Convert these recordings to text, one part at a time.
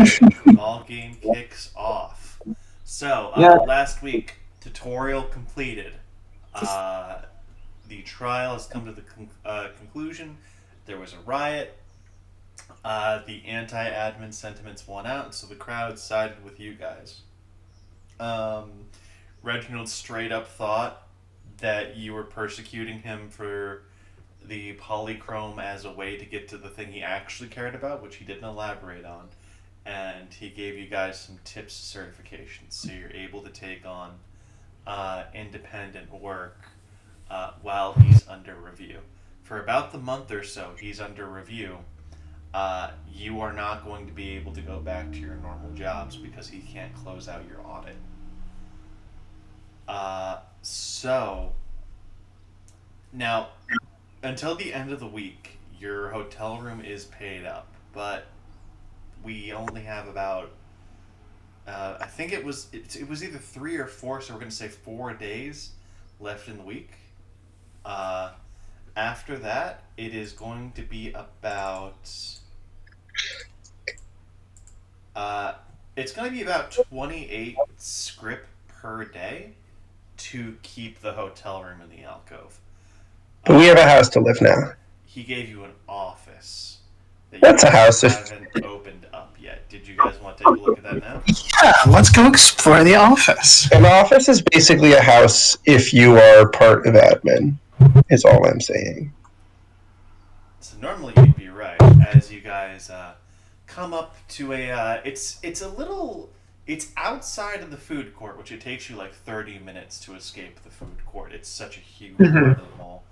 the ball game kicks off. So, Yeah. last week, tutorial completed. Uh, the trial has come to the conclusion. There was a riot. The anti-admin sentiments won out, so the crowd sided with you guys. Um, Reginald straight up thought that you were persecuting him for the polychrome as a way to get to the thing he actually cared about, which he didn't elaborate on. And he gave you guys some tips certifications, so you're able to take on independent work while he's under review. For about the month or so he's under review, you are not going to be able to go back to your normal jobs because he can't close out your audit. So now, until the end of the week, your hotel room is paid up, but we only have about I think it was either 3 or 4, so we're gonna say 4 days left in the week. Uh, After that, it is going to be about uh, it's going to be about 28 script per day to keep the hotel room in the alcove. But we have a Uh, house to live now. he gave you an office that you That's a guys house. haven't opened up yet. Did you guys want to take a look at that now? Yeah, let's go explore the office. An office is basically a house if you are part of admin, is all I'm saying. So normally you'd be right as you guys come up to a. It's a little. It's outside of the food court, which it takes you like 30 minutes to escape the food court. It's such a huge part of the mall.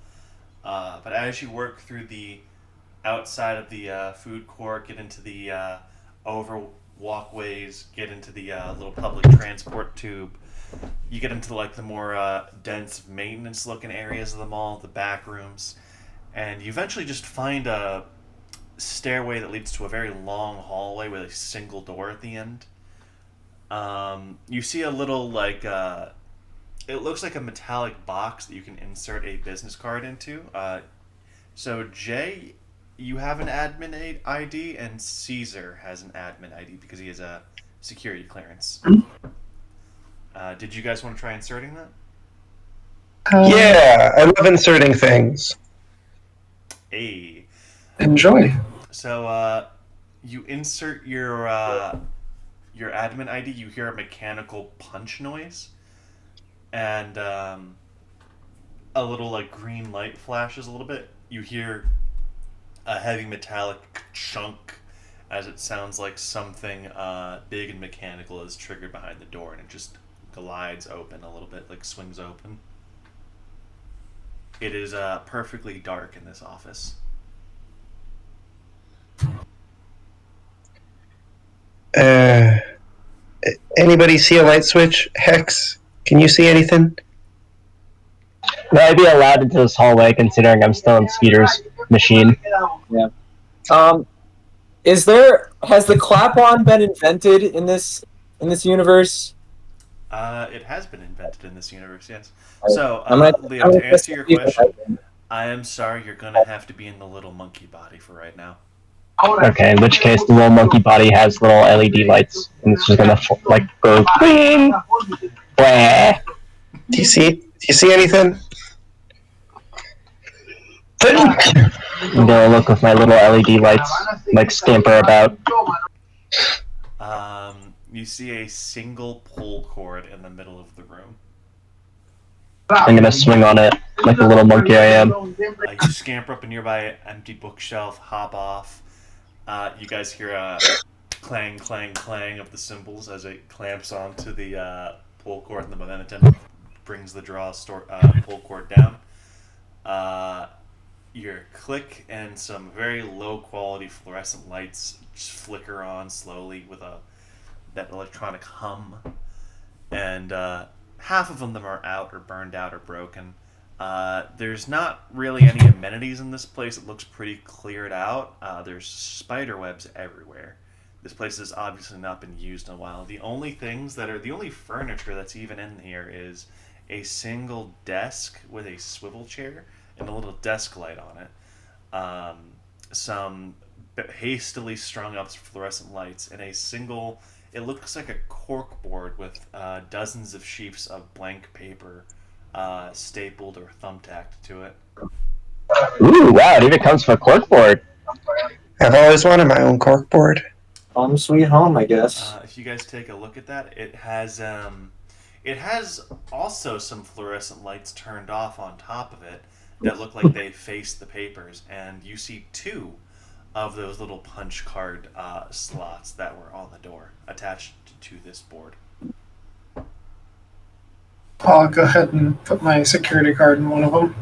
But as you work through the outside of the food court, get into the over walkways, get into the little public transport tube. You get into like the more dense maintenance looking areas of the mall, the back rooms, and you eventually just find a stairway that leads to a very long hallway with a single door at the end. You see a little like it looks like a metallic box that you can insert a business card into. So Jay, you have an admin ID, and Caesar has an admin ID because he has a security clearance. Did you guys want to try inserting that? Yeah, I love inserting things. A. Enjoy. So you insert your admin ID. You hear a mechanical punch noise, and a little like green light flashes a little bit. You hear a heavy metallic chunk as it sounds like something big and mechanical is triggered behind the door, and it just glides open a little bit, like swings open. It is perfectly dark in this office. Uh, Anybody see a light switch? Hex, can you see anything? Will I be allowed into this hallway considering I'm still in Skeeter's machine? Yeah. Has the clap-on been invented in this universe? It has been invented in this universe, yes. So, Leo, I'm to gonna answer your question, I am sorry, you're gonna have to be in the little monkey body for right now. Okay, in which case the little monkey body has little LED lights, and it's just gonna like go bing, blah. Do you see anything? I'm gonna look with my little LED lights, like scamper about. You see a single pull cord in the middle of the room. I'm gonna swing on it like the little monkey I am. You scamper up a nearby empty bookshelf, hop off. You guys hear a clang, clang, clang of the cymbals as it clamps onto the pull cord, and then attendant brings the pull cord down. Your click and some very low quality fluorescent lights just flicker on slowly with that electronic hum, and half of them are out or burned out or broken. There's not really any amenities in this place. It looks pretty cleared out. There's spider webs everywhere. This place has obviously not been used in a while. The only furniture that's even in here is a single desk with a swivel chair and a little desk light on it. Some hastily strung up fluorescent lights in a single. It looks like a cork board with dozens of sheets of blank paper stapled or thumbtacked to it. Ooh, wow! It even comes from a corkboard. I've always wanted my own corkboard. Home sweet home, I guess. If you guys take a look at that, it has also some fluorescent lights turned off on top of it that look like they face the papers, and you see 2 of those little punch card slots that were on the door attached to this board. I'll go ahead and put my security card in one of them.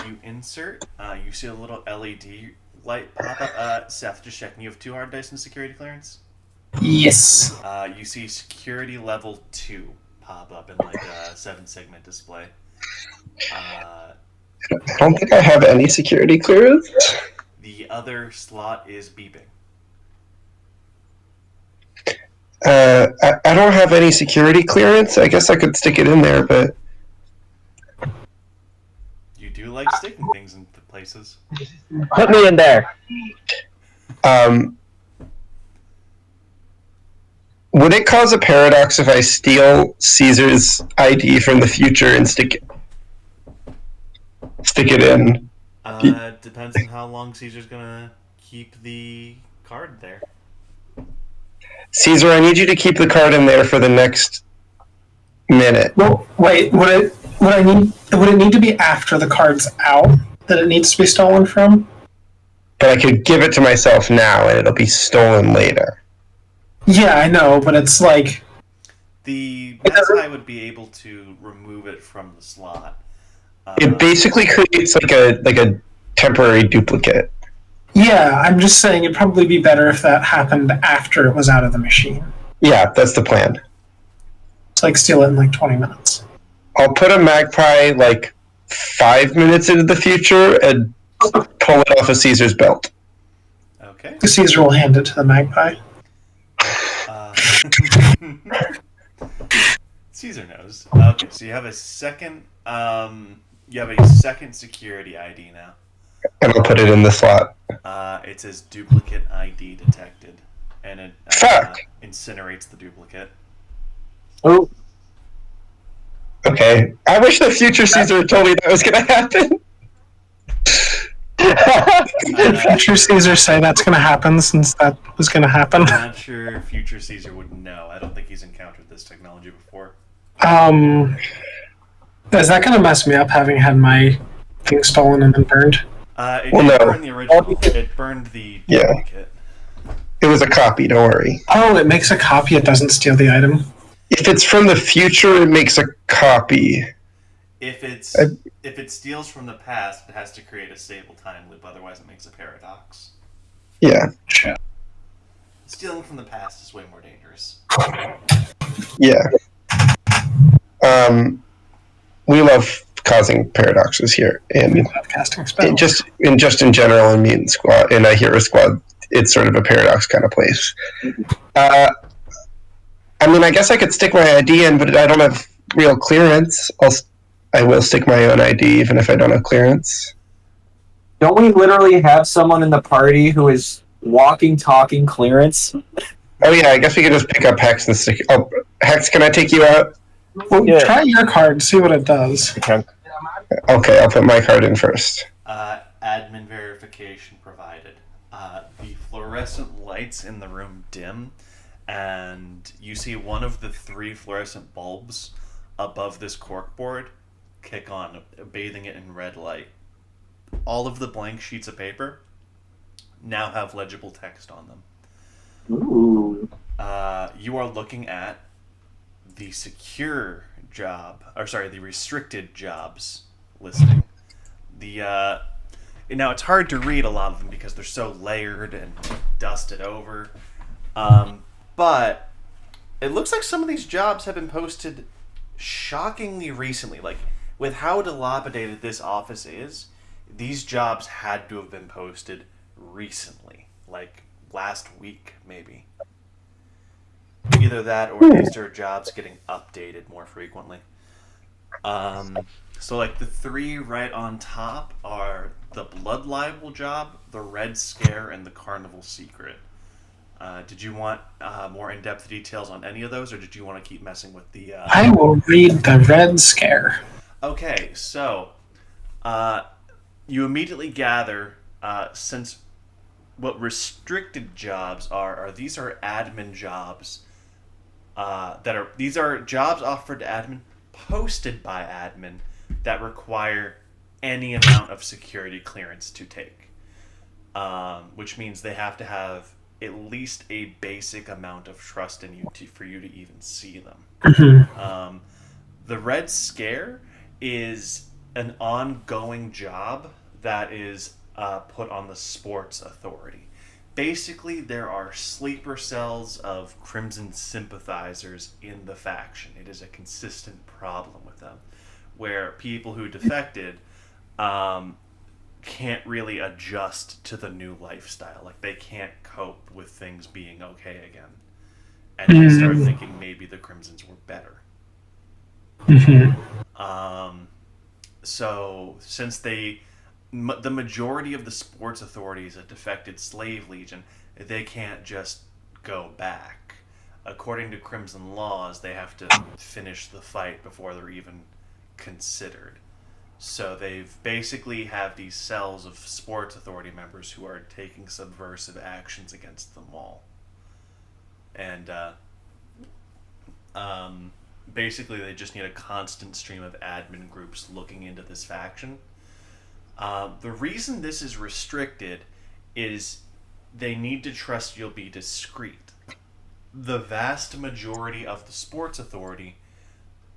You insert. You see a little LED light pop up. Seth, just checking. You have 2 hard dice in security clearance. Yes. You see security level 2 pop up in like a 7-segment display. I don't think I have any security clearance. The other slot is beeping. I don't have any security clearance. I guess I could stick it in there, but You do like sticking things in places. Put me in there. Would it cause a paradox if I steal Caesar's ID from the future and stick it in? Depends on how long Caesar's gonna keep the card there. Caesar, I need you to keep the card in there for the next minute. Well, wait. Would it need to be after the card's out that it needs to be stolen from? But I could give it to myself now and it'll be stolen later. Yeah, I know, but it's like The best I would be able to remove it from the slot. It basically creates like a temporary duplicate. yeah. I'm just saying it'd probably be better if that happened after it was out of the machine. Yeah, that's the plan. It's like steal it in like 20 minutes. I'll put a magpie like 5 minutes into the future and pull it off of Caesar's belt. Okay. Caesar will hand it to the magpie. Caesar knows. Okay, so you have a second. You have a second security ID now. And I'll put it in the slot. It says duplicate ID detected, and it Fuck. incinerates the duplicate. Oh, Okay. I wish the future Caesar had told me that was going to happen. Did future Caesar say that's going to happen since that was going to happen? I'm not sure if future Caesar would know. I don't think he's encountered this technology before. Is that going to mess me up having had my thing stolen and then burned? It Well, didn't no. burn the original. It burned the Yeah. duplicate. It was a copy, don't worry. Oh, it makes a copy. It doesn't steal the item. If it's from the future, it makes a copy. If it steals from the past, it has to create a stable time loop. Otherwise, it makes a paradox. Yeah. Stealing from the past is way more dangerous. Yeah. We love causing paradoxes here, and Casting spell. just in general in Mutant Squad, in a Hero Squad, it's sort of a paradox kind of place. I mean, I guess I could stick my ID in, but I don't have real clearance. I will stick my own ID even if I don't have clearance. don't we literally have someone in the party who is walking, talking clearance? Oh yeah, I guess we could just pick up Hex and stick. Oh, Hex, can I take you out? Well, Yeah. try your card. See what it does. Okay, I'll put my card in first. Admin verification provided. The fluorescent lights in the room dim, and you see one of the 3 fluorescent bulbs above this corkboard kick on, bathing it in red light. All of the blank sheets of paper now have legible text on them. Ooh. You are looking at the secure job, the restricted jobs listing. Now it's hard to read a lot of them because they're so layered and dusted over. But it looks like some of these jobs have been posted shockingly recently. Like, with how dilapidated this office is, these jobs had to have been posted recently. Like, last week, maybe. Either that or these are jobs getting updated more frequently. So, like, the 3 right on top are the Blood Libel job, the Red Scare, and the Carnival Secret. Did you want more in-depth details on any of those, or did you want to keep messing with the... I will read the Red Scare. Okay, so you immediately gather, since what restricted jobs are these are admin jobs these are jobs offered to admin, posted by admin, that require any amount of security clearance to take, which means they have to have at least a basic amount of trust in you for you to even see them. The Red Scare is an ongoing job that is put on the Sports Authority. Basically, there are sleeper cells of Crimson sympathizers in the faction. It is a consistent problem with them, where people who defected can't really adjust to the new lifestyle. Like, they can't cope with things being okay again. And they start thinking maybe the Crimsons were better. So, since the majority of the Sports Authority is a defected slave legion, they can't just go back. According to Crimson laws, they have to finish the fight before they're even considered. So they've basically have these cells of Sports Authority members who are taking subversive actions against them all. And basically they just need a constant stream of admin groups looking into this faction. The reason this is restricted is they need to trust you'll be discreet. The vast majority of the Sports Authority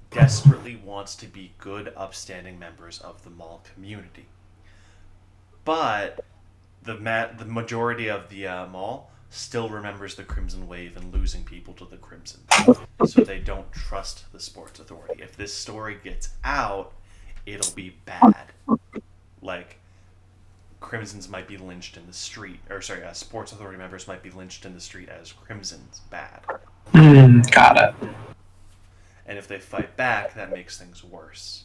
desperately wants to be good, upstanding members of the Maul community. But the majority of the Maul still remembers the Crimson Wave and losing people to the Crimson. So they don't trust the Sports Authority. If this story gets out, it'll be bad. Like, Crimsons might be lynched in the street. Sports Authority members might be lynched in the street as Crimsons bad. Got it. And if they fight back, that makes things worse.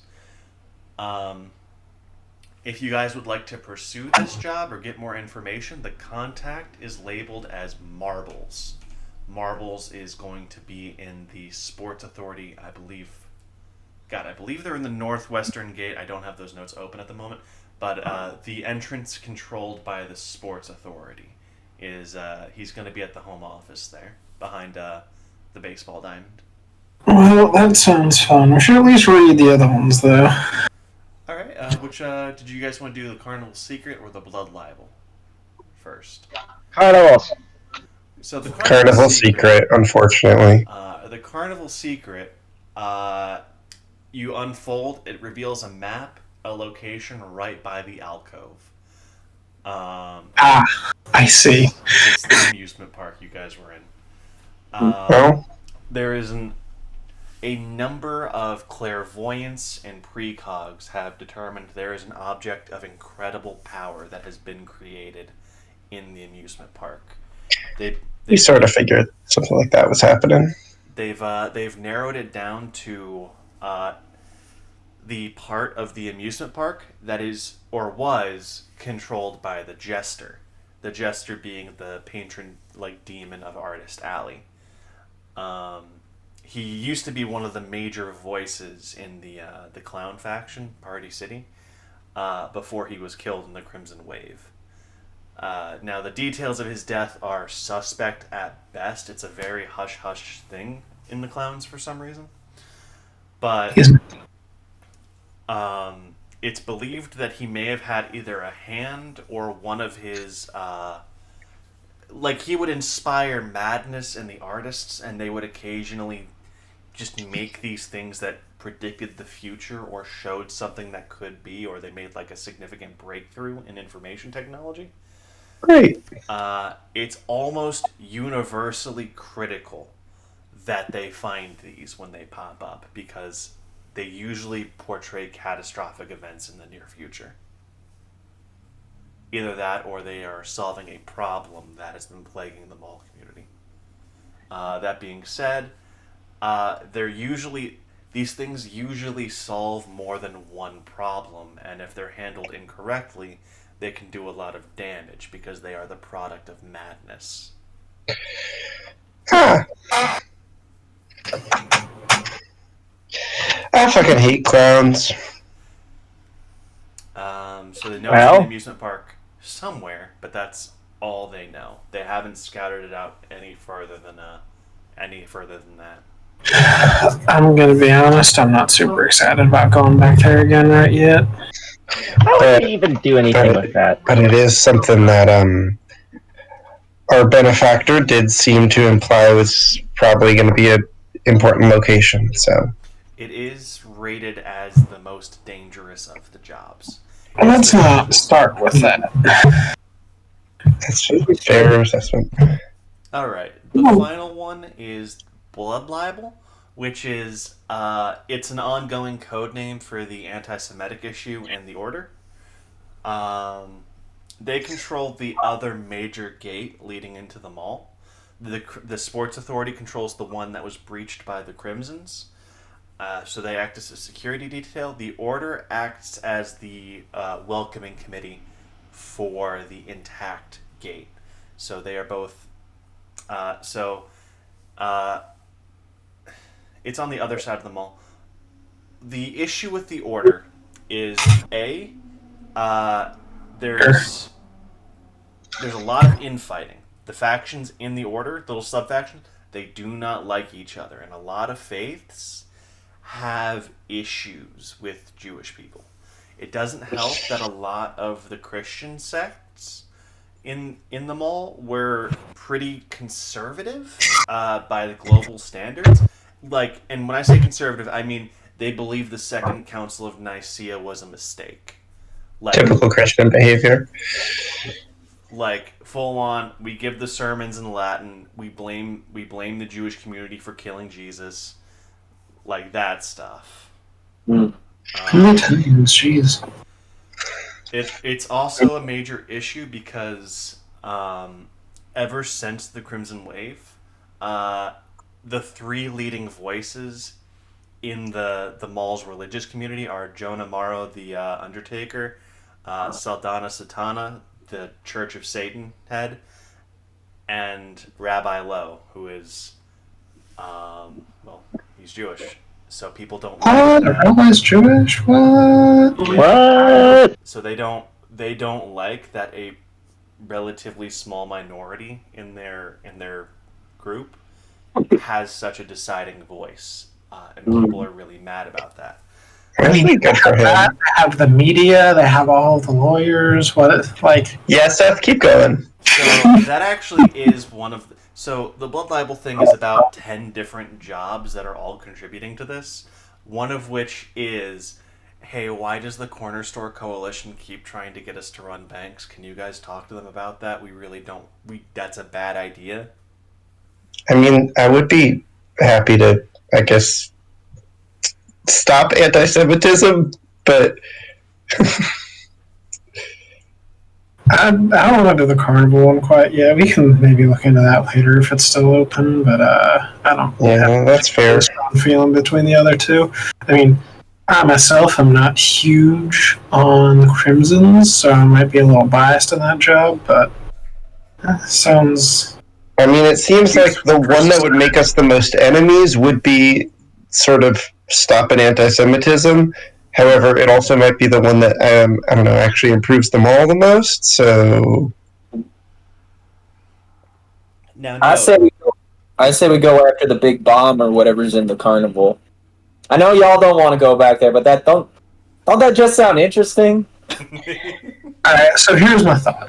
If you guys would like to pursue this job or get more information, the contact is labeled as Marbles. Marbles is going to be in the Sports Authority, I believe they're in the northwestern gate. I don't have those notes open at the moment. But the entrance controlled by the Sports Authority is, he's going to be at the home office there, behind the baseball diamond. Well, that sounds fun. We should at least read the other ones, though. Alright, which, did you guys want to do the Carnival Secret or the Blood Libel first? Carnivals. So the Carnival Secret, unfortunately. The Carnival Secret, you unfold, it reveals a map, a location right by the alcove. I see. It's the amusement park you guys were in. There is a number of clairvoyants and precogs have determined there is an object of incredible power that has been created in the amusement park. We sort of figured something like that was happening. They've narrowed it down to the part of the amusement park that is or was controlled by the Jester. The Jester being the patron demon of Artist Alley. He used to be one of the major voices in the Clown faction, Party City, before he was killed in the Crimson Wave. Now, the details of his death are suspect at best. It's a very hush-hush thing in the Clowns for some reason. But it's believed that he may have had either a hand or one of his... he would inspire madness in the artists, and they would occasionally just make these things that predicted the future or showed something that could be, or they made a significant breakthrough in information technology. Great. It's almost universally critical that they find these when they pop up, because they usually portray catastrophic events in the near future. Either that, or they are solving a problem that has been plaguing the Maul community. That being said, they're usually... these things usually solve more than one problem, and if they're handled incorrectly, they can do a lot of damage because they are the product of madness. Huh. I fucking hate clowns. So they know it's Well- an amusement park somewhere, but that's all they know. They haven't scouted it out any further than that. I'm gonna be honest, I'm not super excited about going back there again right yet. How would you even do anything with that? But it is something that our benefactor did seem to imply was probably going to be an important location. So It is rated as the most dangerous of the jobs. Let's not start with that. that's a fair assessment. All right. The final one is Blood Libel, which is it's an ongoing code name for the anti-Semitic issue and the Order. They control the other major gate leading into the mall. The Sports Authority controls the one that was breached by the Crimsons. So they act as a security detail. The Order acts as the welcoming committee for the intact gate. So they are both. It's on the other side of the mall. The issue with the Order is there's a lot of infighting. The factions in the Order, little sub-factions, they do not like each other, and a lot of faiths have issues with Jewish people. It doesn't help that a lot of the Christian sects in the mall were pretty conservative by the global standards. Like, and when I say conservative, I mean they believe the Second Council of Nicaea was a mistake. Like, Typical Christian behavior. like full on, we give the sermons in Latin. We blame the Jewish community for killing Jesus. Like that stuff. Mm. Jeez. It's also a major issue because ever since the Crimson Wave, the three leading voices in the mall's religious community are Jonah Morrow, the Undertaker, Saldana Satana, the Church of Satan head, and Rabbi Lowe, who is, he's Jewish, so people don't like What? that. Rabbi's Jewish? What? What? So they don't like that a relatively small minority in their group has such a deciding voice, and people are really mad about that. Really good for him. They have the media. They have all the lawyers. Yeah, Seth, keep going. So that actually is one of so the Blood Libel thing is about 10 different jobs that are all contributing to this. One of which is, hey, why does the Corner Store Coalition keep trying to get us to run banks? Can you guys talk to them about that? We really don't. That's a bad idea. I mean, I would be happy to, I guess, stop anti-Semitism, but I don't want to do the carnival one quite yet. We can maybe look into that later if it's still open. But I don't. yeah, that's fair. A strong feeling between the other two. I mean, I myself am not huge on the Crimsons, so I might be a little biased in that job. But sounds. I mean, it seems like the one that would make us the most enemies would be sort of stopping anti-Semitism. However, it also might be the one that, I don't know, actually improves them all the most, so... Now, I say we go after the big bomb or whatever's in the carnival. I know y'all don't want to go back there, but don't that just sound interesting? Alright, so here's my thought.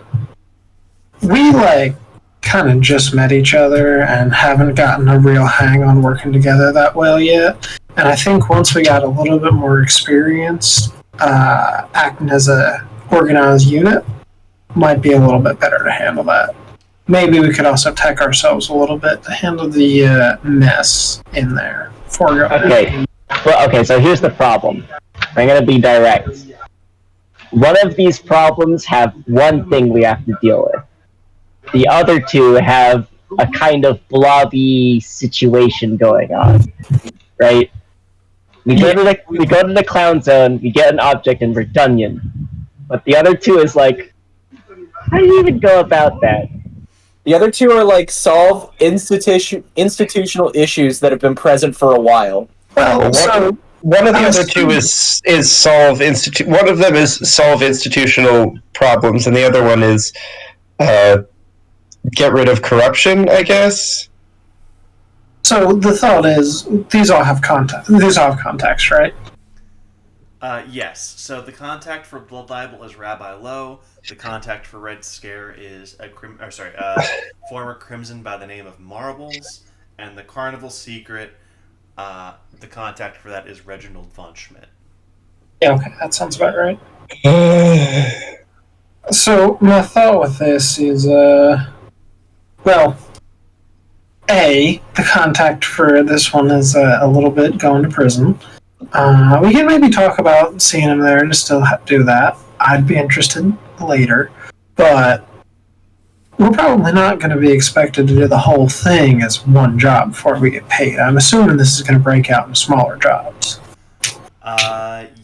We, kind of just met each other and haven't gotten a real hang on working together that well yet. And I think once we got a little bit more experience acting as a organized unit, might be a little bit better to handle that. Maybe we could also tech ourselves a little bit to handle the mess in there. Okay. Well, okay, so here's the problem. I'm going to be direct. One of these problems have one thing we have to deal with. The other two have a kind of blobby situation going on, right? We go to the clown zone, we get an object, and we're done. But the other two is like, how do you even go about that? The other two are like solve institutional issues that have been present for a while. Well, so One of the other two is solve One of them is solve institutional problems, and the other one is get rid of corruption, I guess. So the thought is, these all have context. These all have context, right? Yes. So the contact for Blood Libel is Rabbi Lowe. The contact for Red Scare is former Crimson by the name of Marbles, and the Carnival Secret. The contact for that is Reginald von Schmidt. Yeah, okay, that sounds about right. So my thought with this is, well, the contact for this one is a little bit going to prison. We can maybe talk about seeing him there and still do that. I'd be interested later, but we're probably not going to be expected to do the whole thing as one job before we get paid. I'm assuming this is going to break out in smaller jobs.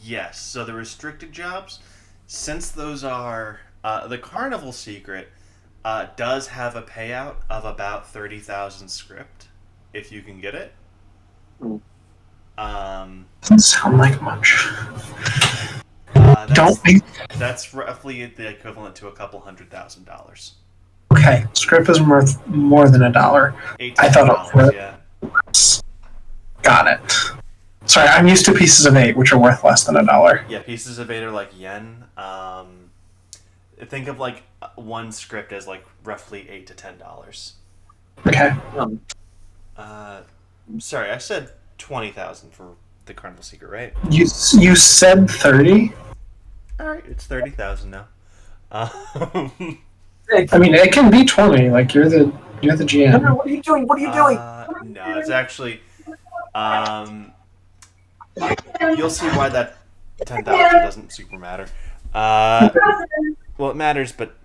Yes. So the restricted jobs, since those are the Carnival Secret, does have a payout of about 30,000 script, if you can get it. Doesn't sound like much. That's roughly the equivalent to a couple $100,000. Okay, script is worth more than $1. I thought it was. Yeah. Got it. Sorry, I'm used to pieces of 8, which are worth less than $1. Yeah, pieces of 8 are like yen. Think of like one script as like roughly $8 to $10. Okay. Sorry, I said 20,000 for the Carnival Secret, right? You said 30? All right, it's 30,000 now. I mean, it can be 20. Like you're the GM. No, what are you doing? What are you doing? No, it's actually. You'll see why that 10,000 doesn't super matter. Well, it matters, but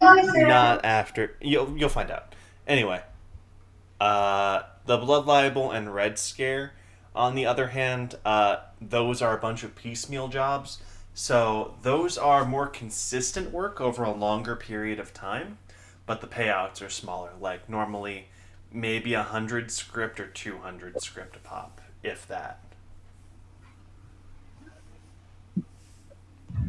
not after. You'll find out. Anyway, the Blood Libel and Red Scare, on the other hand, those are a bunch of piecemeal jobs. So those are more consistent work over a longer period of time, but the payouts are smaller. Like normally, maybe 100 script or 200 script a pop, if that.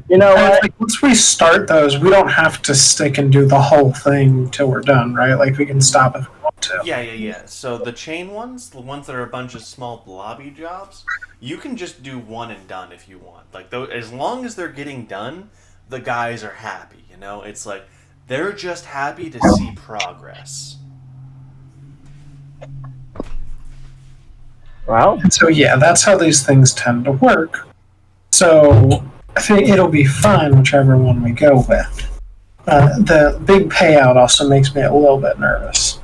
You know what? Like, once we start those, we don't have to stick and do the whole thing till we're done, right? Like we can stop if we want to. Yeah. So the chain ones, the ones that are a bunch of small blobby jobs, you can just do one and done if you want. Like as long as they're getting done, the guys are happy. You know, it's like they're just happy to see progress. Well, So yeah, that's how these things tend to work. So I think it'll be fine whichever one we go with. The big payout also makes me a little bit nervous.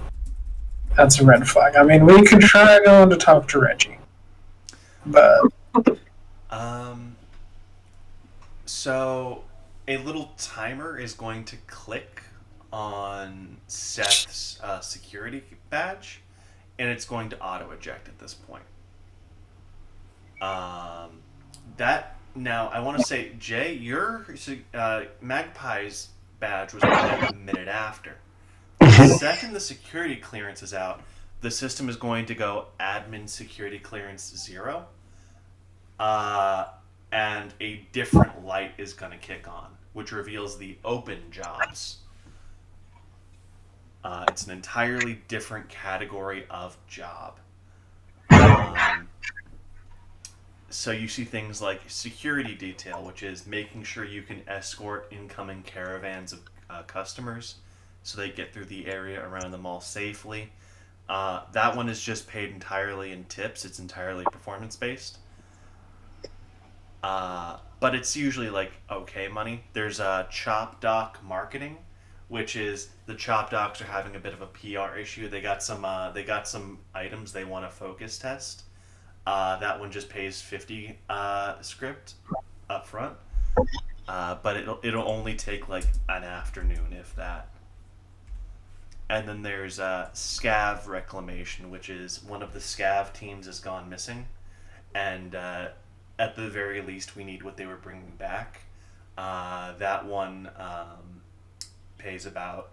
That's a red flag. I mean, we could try going to talk to Reggie, but So a little timer is going to click on Seth's security badge, and it's going to auto eject at this point. Now I want to say, Jay, your Magpie's badge was put a minute after. The second the security clearance is out, the system is going to go admin security clearance 0, and a different light is going to kick on, which reveals the open jobs. It's an entirely different category of job. So you see things like security detail, which is making sure you can escort incoming caravans of customers so they get through the area around the mall safely. That one is just paid entirely in tips. It's entirely performance-based. But it's usually like okay money. There's Chop Doc marketing, which is the Chop Docs are having a bit of a PR issue. They got some items they want to focus test. That one just pays 50 script up front, but it'll only take like an afternoon, if that. And then there's Scav Reclamation, which is one of the Scav teams has gone missing, and at the very least, we need what they were bringing back. That one pays about.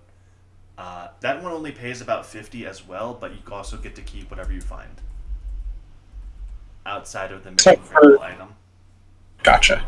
That one only pays about 50 as well, but you also get to keep whatever you find outside of the Except main for- variable item. Gotcha.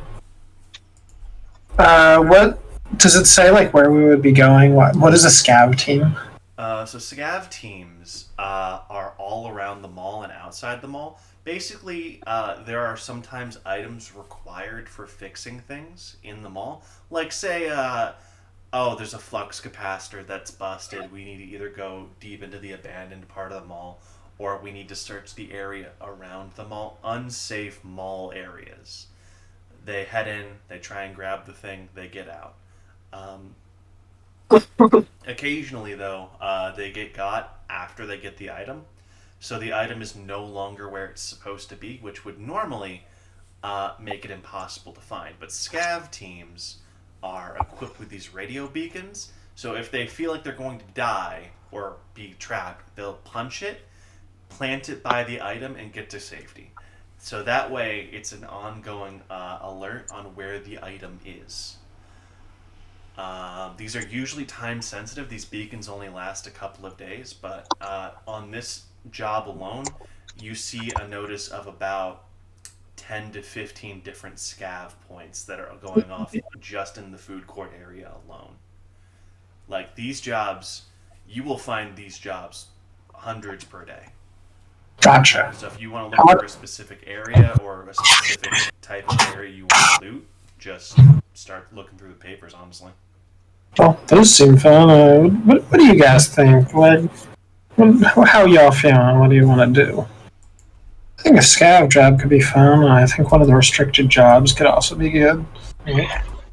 What does it say? Like where we would be going? What is a scav team? So scav teams are all around the mall and outside the mall. Basically, there are sometimes items required for fixing things in the mall. Like say, there's a flux capacitor that's busted. We need to either go deep into the abandoned part of the mall, or we need to search the area around the mall. Unsafe mall areas. They head in, they try and grab the thing, they get out. Occasionally, though, they get got after they get the item. So the item is no longer where it's supposed to be, which would normally make it impossible to find. But scav teams are equipped with these radio beacons. So if they feel like they're going to die or be trapped, they'll punch it, plant it by the item, and get to safety. So that way, it's an ongoing alert on where the item is. These are usually time sensitive. These beacons only last a couple of days, but on this job alone, you see a notice of about 10 to 15 different scav points that are going off just in the food court area alone. Like these jobs, you will find these jobs hundreds per day. Gotcha. So if you want to look for a specific area or a specific type of area you want to loot, just start looking through the papers, honestly. Well, those seem fun. What do you guys think? How y'all feeling? What do you want to do? I think a scav job could be fun. I think one of the restricted jobs could also be good.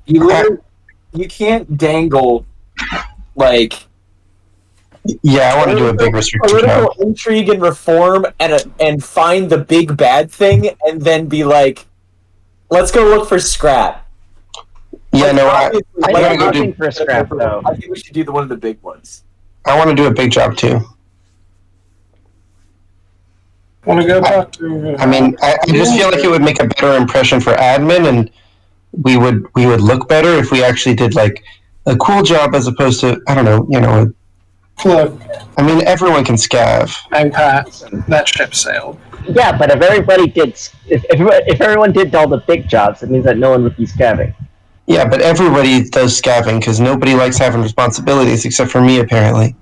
You can't dangle like Yeah, I want to do a big restricted political job. intrigue and reform and find the big bad thing and then be like, let's go look for scrap. Yeah, no, I Obviously, I'm gotta go looking do- for scrap though. I think we should do one of the big ones. want to do a big job too. Want to go talk to? I mean, I just feel like it would make a better impression for admin, and we would look better if we actually did like a cool job as opposed to, I don't know, Look, I mean, everyone can scav. Magpat, that ship sailed. Yeah, but if everybody did, if everyone did all the big jobs, it means that no one would be scavenging. Yeah, but everybody does scavenging because nobody likes having responsibilities except for me, apparently.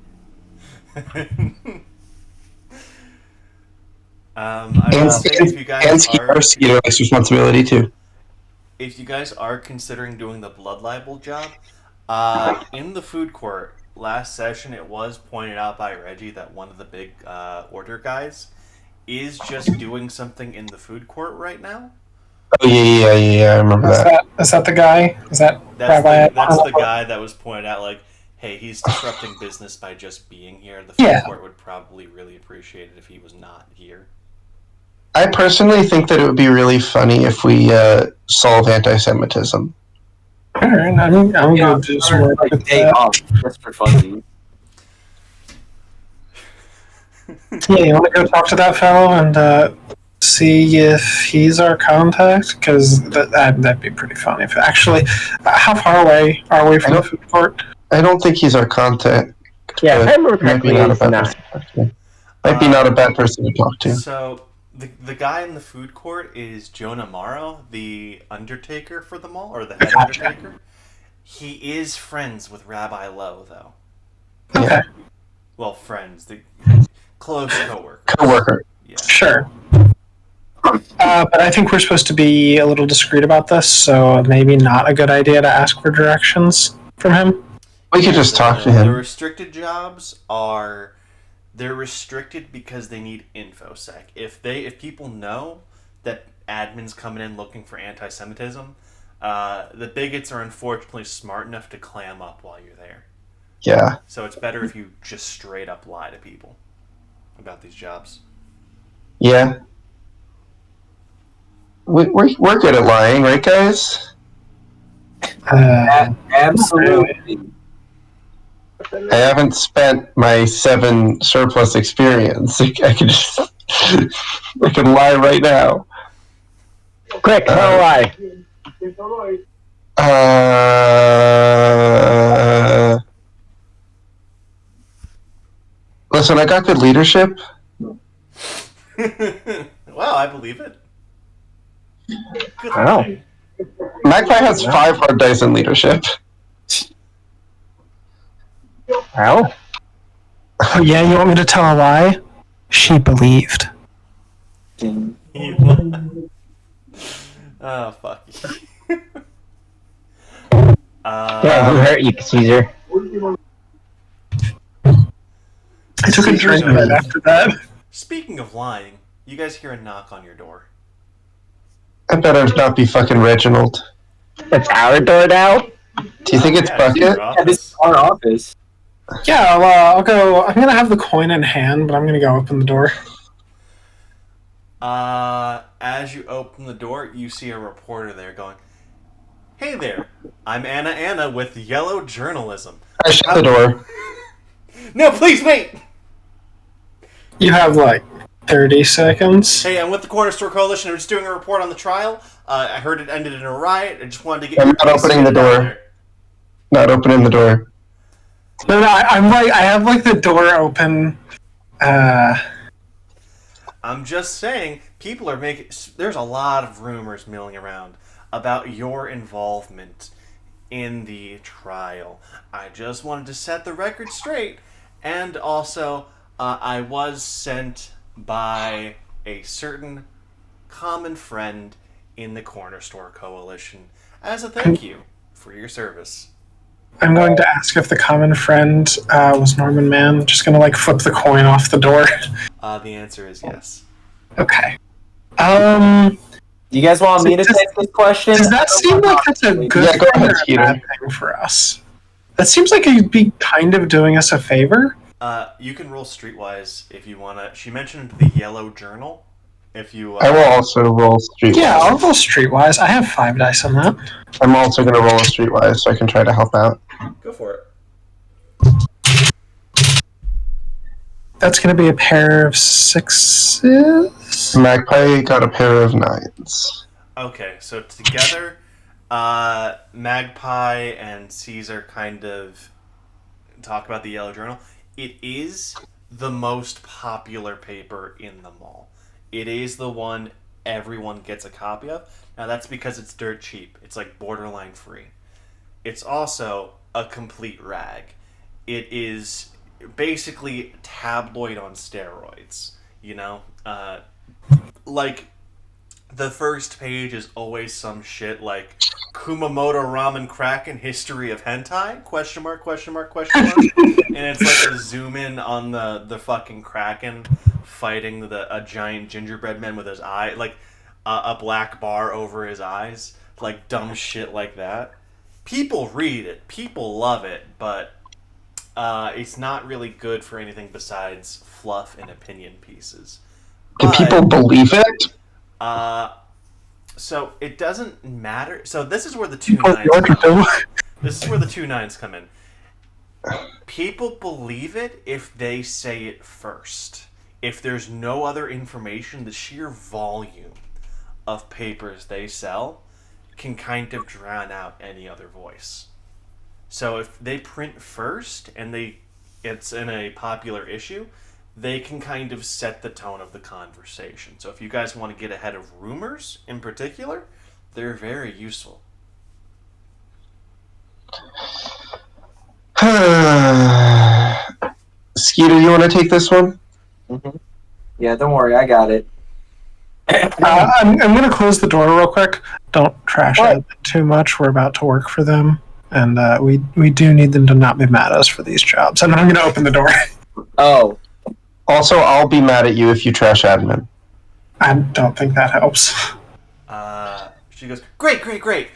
I would say if you guys are Skeeter likes responsibility too. if you guys are considering doing the blood libel job, in the food court last session, it was pointed out by Reggie that one of the big order guys is just doing something in the food court right now. Oh yeah, I remember that. Is that the guy? Is that That's Rabbi? that's the guy that was pointed out. Like, hey, he's disrupting business by just being here. The food Yeah. court would probably really appreciate it if he was not here. I personally think that it would be really funny if we solve anti-Semitism. Alright, I'm good to just work Like with day that. off just for fun. Yeah, you want to go talk to that fellow and see if he's our contact? Because that'd be pretty funny. If actually, how far away are we from the food court? I don't think he's our contact. Yeah, if I remember Might be correctly, not a it's bad not. person to talk to. Might be not a bad person to talk to. So the guy in the food court is Jonah Morrow, the Undertaker for the mall, or the head Undertaker. He is friends with Rabbi Lowe, though. Okay, Well, friends, the close coworker. Coworker. Yeah. sure. But I think we're supposed to be a little discreet about this, so maybe not a good idea to ask for directions from him. We could just talk to The him. restricted jobs are they're restricted because they need infosec. If people know that admin's coming in looking for anti-Semitism, the bigots are unfortunately smart enough to clam up while you're there. Yeah. So it's better if you just straight up lie to people about these jobs. Yeah. We're good at lying, right, guys? Absolutely. I haven't spent my 7 surplus experience. I could lie right now. Quick, tell a lie. Listen, I got good leadership. Well, I believe it. Good I know. line. Magpie has 5 hard dice in leadership. Well, Oh yeah, you want me to tell a lie? She believed. Oh, fuck. yeah, who hurt you, Caesar? I took a drink right after that. Speaking of lying, you guys hear a knock on your door. I better not be fucking Reginald. It's our door now? Do you think it's Yeah, your Bucket? Yeah, this is our office. Yeah, I'll go. I'm gonna have the coin in hand, but I'm gonna go open the door. As you open the door, you see a reporter there going, "Hey there, I'm Anna with Yellow Journalism." I shut the door. No, please wait! You have like 30 seconds. Hey, I'm with the Corner Store Coalition. I'm just doing a report on the trial. I heard it ended in a riot. I just wanted to get I'm your not piece opening the out door. there. Not opening the door. No, I'm like, I have like the door open. I'm just saying, people are making. There's a lot of rumors milling around about your involvement in the trial. I just wanted to set the record straight, and also, I was sent by a certain common friend in the Corner Store Coalition as a thank you for your service. I'm going to ask if the common friend was Norman Mann. Just gonna like flip the coin off the door. The answer is yes. Okay. Do you guys want me to take this question? Does that seem like that's a good Yeah, go thing ahead, or a Skeeter. bad thing for us? That seems like you'd be kind of doing us a favor. You can roll streetwise if you wanna. She mentioned the Yellow Journal. If you, I will also roll streetwise. Yeah, I'll roll streetwise. I have 5 dice on that. I'm also going to roll a streetwise so I can try to help out. go for it. That's going to be a pair of 6s. Magpie got a pair of 9s. Okay, so together, Magpie and Caesar kind of talk about the Yellow Journal. It is the most popular paper in the mall. It is the one everyone gets a copy of. Now that's because it's dirt cheap. It's like borderline free. It's also a complete rag. It is basically tabloid on steroids, you know? Like, the first page is always some shit like Kumamoto Ramen Kraken History of Hentai? Question mark, question mark, question mark. And it's like a zoom in on the fucking Kraken fighting a giant gingerbread man with his eye, like a black bar over his eyes. Like dumb shit like that. People read it, people love it, but it's not really good for anything besides fluff and opinion pieces. Do But, people believe it? so it doesn't matter. So this is where the two nines come in. This is where the 2 9s come in. People believe it if they say it first. If there's no other information, the sheer volume of papers they sell can kind of drown out any other voice. So if they print first and it's in a popular issue, they can kind of set the tone of the conversation. So if you guys want to get ahead of rumors in particular, they're very useful. Skeeter, you want to take this one? Yeah, don't worry, I got it. I'm going to close the door real quick. Don't trash it too much. We're about to work for them. And we do need them to not be mad at us for these jobs. And then I'm going to open the door. Oh, Also, I'll be mad at you if you trash admin. I don't think that helps. She goes, great, great, great.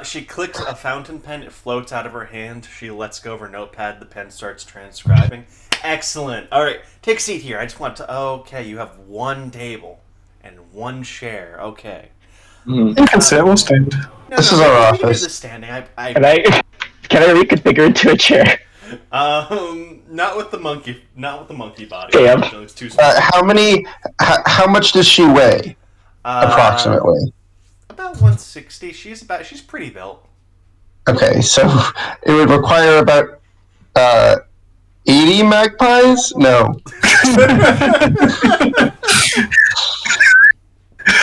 She clicks a fountain pen. It floats out of her hand. She lets go of her notepad. The pen starts transcribing. Excellent. All right, take a seat here. I just want to... Okay, you have 1 table and 1 chair. Okay. You can sit. We'll stand. This is our we can do office. this standing. Can I reconfigure into a chair? Not with the monkey body. Damn. Unfortunately, it's too small. How much does she weigh, approximately? about 160. She's pretty built. Okay, so it would require about 80 magpies? No.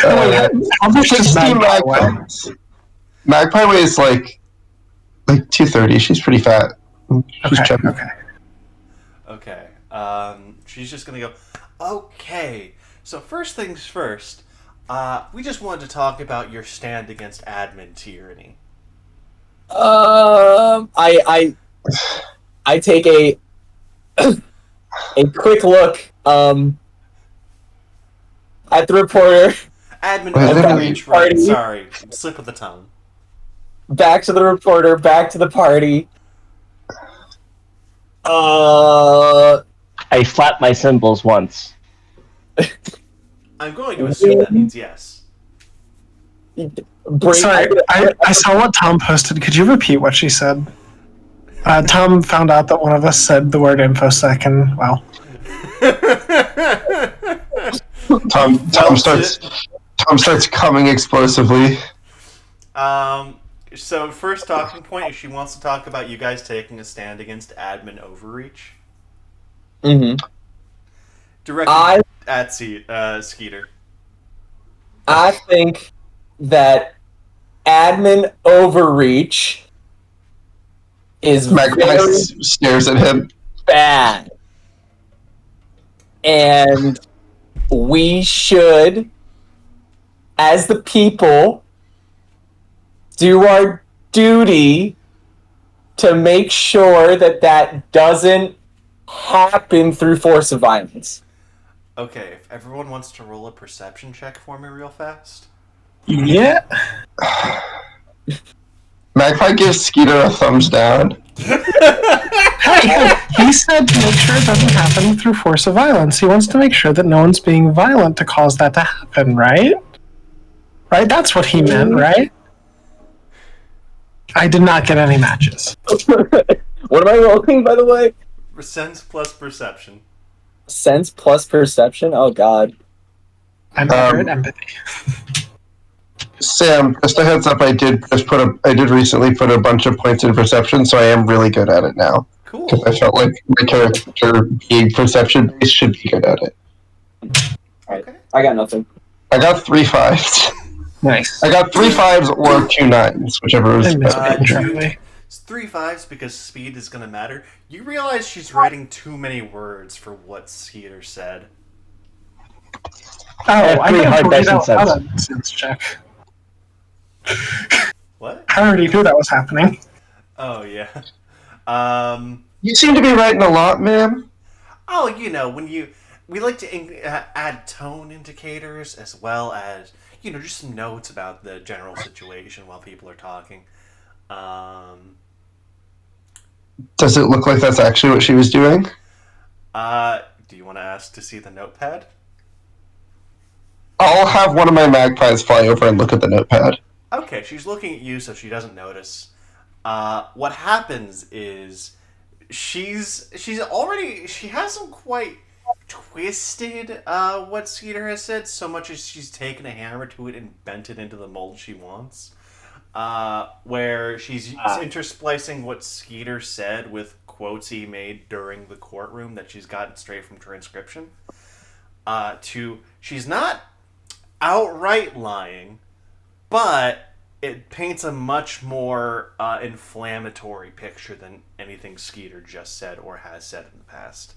How much does 60 Magpie weigh? magpies. Magpie weighs like 230. She's pretty fat. She's Okay, chubby. okay. Okay. She's just gonna go. Okay. So first things first. We just wanted to talk about your stand against admin tyranny. I take a quick look at the reporter, Admin Wait, overreach, right? party. Sorry, slip of the tongue. back to the reporter, back to the party. I slapped my cymbals once. I'm going to assume that means yes. Sorry, I saw what Tom posted. Could you repeat what she said? Tom found out that one of us said the word infosec, and well, Tom starts coming explosively. So first talking point is she wants to talk about you guys taking a stand against admin overreach. Mm-hmm. Directed at Skeeter. I think that admin overreach is Magpie very stares at him. bad. And we should, as the people, do our duty to make sure that that doesn't happen through force of violence. Okay, if everyone wants to roll a perception check for me real fast. yeah. Magpie gives Skeeter a thumbs down. Hey, he said to make sure it doesn't happen through force of violence. He wants to make sure that no one's being violent to cause that to happen, right? Right? That's what he meant, right? I did not get any matches. What am I rolling, by the way? Sense plus perception. Sense plus perception? Oh, God. I'm better at empathy. Sam, just a heads up, I did recently put a bunch of points in perception, so I am really good at it now. Cool. Because I felt like my character being perception based should be good at it. Okay. I got nothing. I got 3 5s. Nice. I got 3 5s or 2 9s, whichever was I missed better. it, Charlie. It's 3 5s because speed is gonna matter. You realize she's writing too many words for what Skeeter said. Oh, I Three got hard to read dice and out sense. a sense check. What? I already knew that was happening. Oh yeah. You seem to be writing a lot, ma'am. Oh, when we like to add tone indicators as well as just some notes about the general situation while people are talking. Does it look like that's actually what she was doing? Do you want to ask to see the notepad? I'll have one of my magpies fly over and look at the notepad. Okay, she's looking at you, so she doesn't notice. What happens is she hasn't quite twisted what Skeeter has said so much as she's taken a hammer to it and bent it into the mold she wants. Where she's intersplicing what Skeeter said with quotes he made during the courtroom that she's gotten straight from transcription. She's not outright lying, but it paints a much more inflammatory picture than anything Skeeter just said or has said in the past.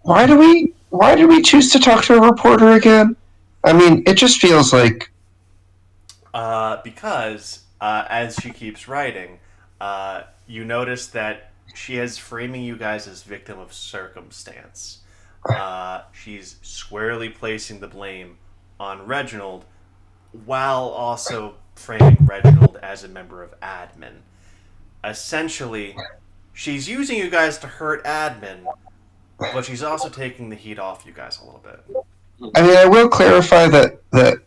Why do we choose to talk to a reporter again? I mean, it just feels like because as she keeps writing, you notice that she is framing you guys as victim of circumstance. She's squarely placing the blame on Reginald, while also framing Reginald as a member of admin. Essentially, she's using you guys to hurt admin, but she's also taking the heat off you guys a little bit. I mean, I will clarify that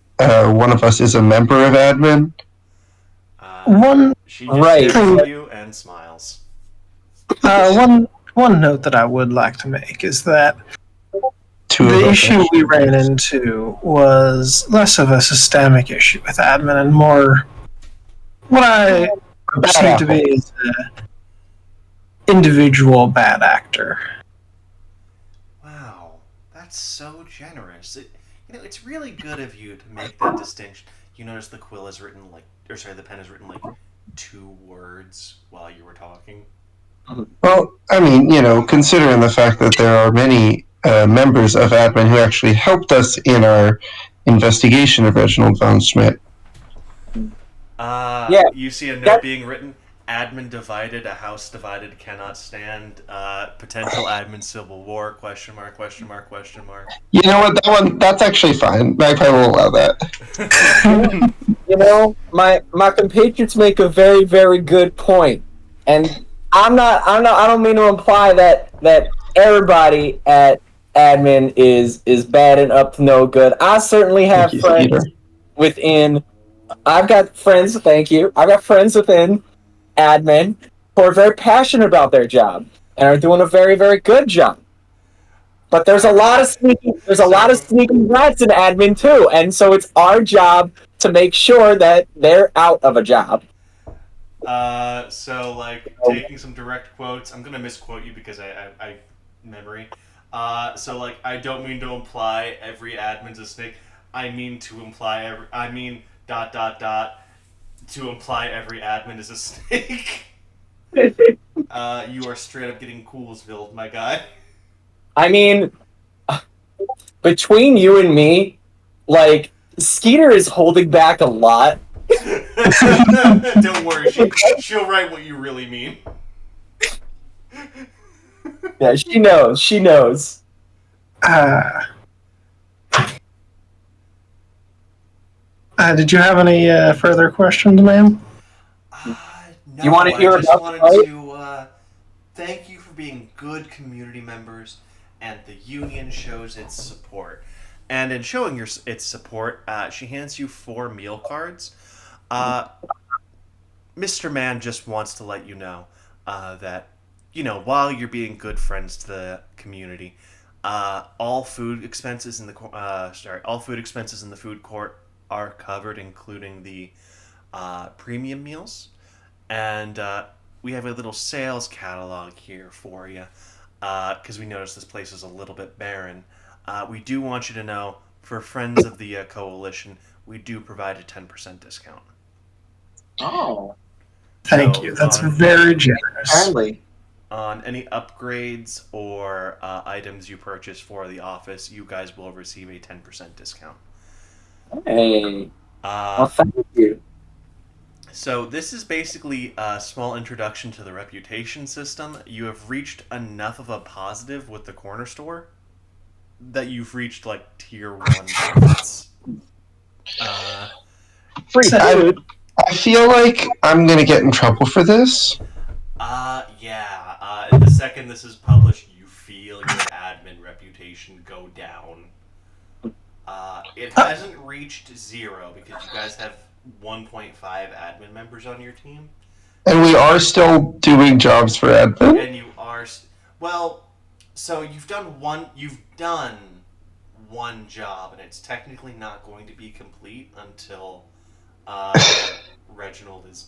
one of us is a member of admin. She just Right. stares at you and smiles. One note that I would like to make is that Two of The us, issue we actually. ran into was less of a systemic issue with admin and more what I Bad perceive to be apple. as an individual bad actor. Wow, that's so generous. It's really good of you to make that distinction. You notice the quill is written the pen is written like 2 words while you were talking. Well, I mean, considering the fact that there are many members of admin who actually helped us in our investigation of Reginald von Schmidt. Yeah, You see a note that- being written. Admin divided, a house divided cannot stand. Potential admin civil war, question mark, question mark, question mark. You know what? That's actually fine. Magpie will allow that. My compatriots make a very, very good point, and I don't mean to imply that everybody at admin is bad and up to no good. I certainly have Thank you, friends Peter. within. I've got friends. Thank you. I've got friends within admin who are very passionate about their job and are doing a very, very good job. But there's a lot of sneaking rats in admin too, and so it's our job to make sure that they're out of a job. Taking some direct quotes. I'm gonna misquote you because I memory. I don't mean to imply every admin's a snake. I mean to imply to imply every admin is a snake. You are straight up getting Coolsville, my guy. I mean, between you and me, Skeeter is holding back a lot. Don't worry, she'll write what you really mean. Yeah, she knows. She knows. Did you have any further questions, ma'am? No, You wanna hear I just about wanted the fight? to thank you for being good community members, and the union shows its support. And in showing its support, she hands you 4 meal cards. Mr. Man just wants to let you know that, while you're being good friends to the community, all food expenses in the food court are covered, including the premium meals. And we have a little sales catalog here for you, because we noticed this place is a little bit barren. We do want you to know, for friends of the coalition, we do provide a 10% discount. Oh, Thank you. That's very generous. apparently. On any upgrades or items you purchase for the office, you guys will receive a 10% discount. Hey. Well, thank you. So this is basically a small introduction to the reputation system. You have reached enough of a positive with the corner store that you've reached tier 1 benefits. Free food. I feel like I'm gonna get in trouble for this. The second this is published, you feel your admin reputation go down. It hasn't reached 0 because you guys have 1.5 admin members on your team. And we are still doing jobs for admin. And you are so you've done one job, and it's technically not going to be complete until Reginald is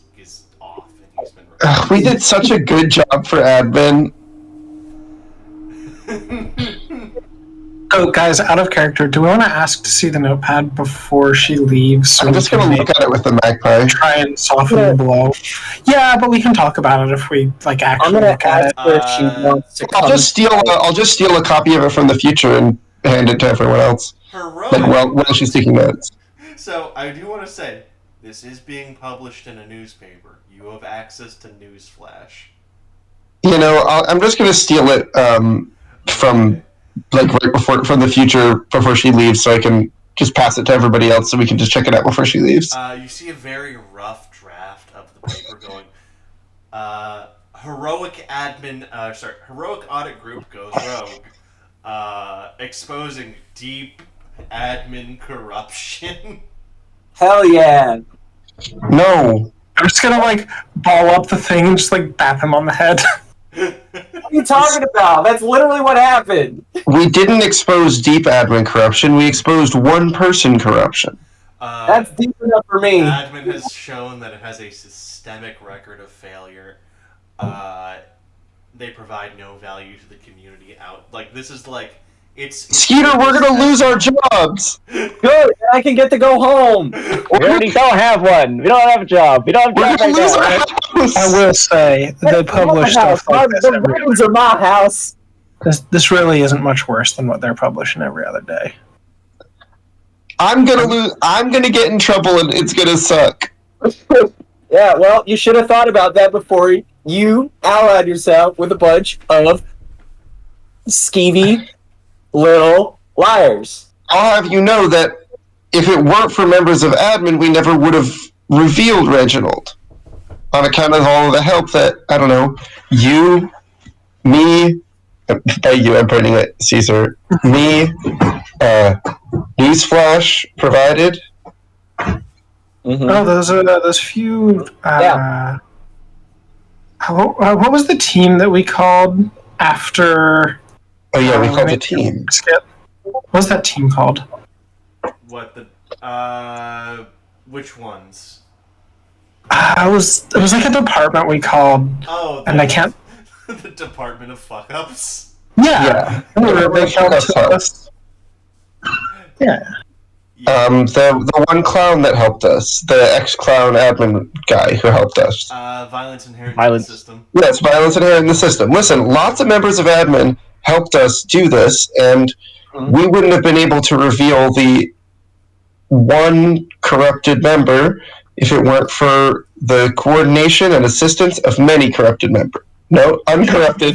off and he's been We did such a good job for admin. Oh, guys, out of character, do we want to ask to see the notepad before she leaves? So I'm just gonna look at it with the magpie. try and soften the blow. Yeah, but we can talk about it if we I'm actually gonna look at ask it. her if she wants to come. I'll just steal a copy of it from the future and hand it to everyone else. heroic. While she's taking notes. So I do want to say, this is being published in a newspaper. You have access to Newsflash. I'm just gonna steal it from from the future before she leaves, so I can just pass it to everybody else, so we can just check it out before she leaves. You see a very rough draft of the paper going. Heroic audit group goes rogue, exposing deep admin corruption. Hell yeah. No. I'm just gonna ball up the thing and just bap him on the head. are you talking about? That's literally what happened. We didn't expose deep admin corruption. We exposed one-person corruption. That's deep enough for me. Admin has shown that it has a systemic record of failure. They provide no value to the community this is like, it's Skeeter, we're gonna lose our jobs. Good, I can get to go home. We already don't have one. We don't have a job. We don't have We're a job gonna right lose now. our house. I will say they publish stuff like this The every Ravens are my house. This really isn't much worse than what they're publishing every other day. I'm gonna lose. I'm gonna get in trouble, and it's gonna suck. Yeah, well, you should have thought about that before you allied yourself with a bunch of skeevy little liars. I'll have you know that if it weren't for members of admin, we never would have revealed Reginald. On account of all of the help that, I don't know, you, me, by you, I'm pointing at Caesar, me, Newsflash provided. Mm-hmm. Oh, those few. Yeah. What was the team that we called after? Oh yeah, we called the team. Skip. What was that team called? What which ones? It was like a department we called, Oh, and I can't. The Department of Fuck-Ups? Yeah, they called to us. Yeah. The one clown that helped us, the ex-clown admin guy who helped us. Violence inherent in Violence. the system. Yes, violence inherent in the system. Listen, lots of members of admin helped us do this, and we wouldn't have been able to reveal the one corrupted member if it weren't for the coordination and assistance of many corrupted members. No, uncorrupted.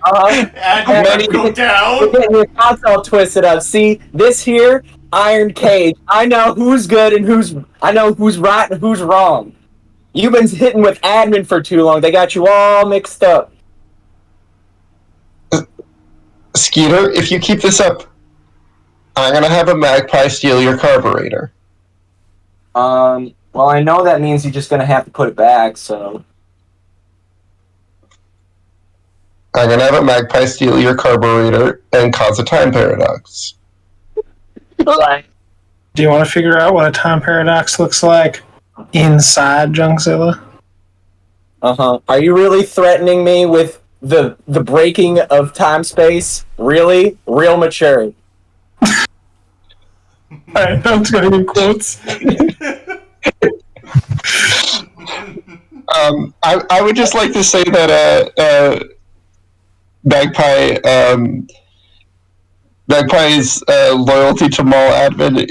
Admin, go You're down! getting your thoughts all twisted up. See, this here, Iron Cage. I know who's good and I know who's right and who's wrong. You've been hitting with admin for too long. They got you all mixed up. Skeeter, if you keep this up, I'm gonna have a magpie steal your carburetor. Well, I know that means you're just gonna have to put it back, so. I'm gonna have a magpie steal your carburetor and cause a time paradox. Do you want to figure out what a time paradox looks like inside Junkzilla? Uh-huh. Are you really threatening me with the breaking of time space? Really? Real mature. Alright, I'm just getting in quotes. I would just like to say that Magpie's loyalty to Mall admin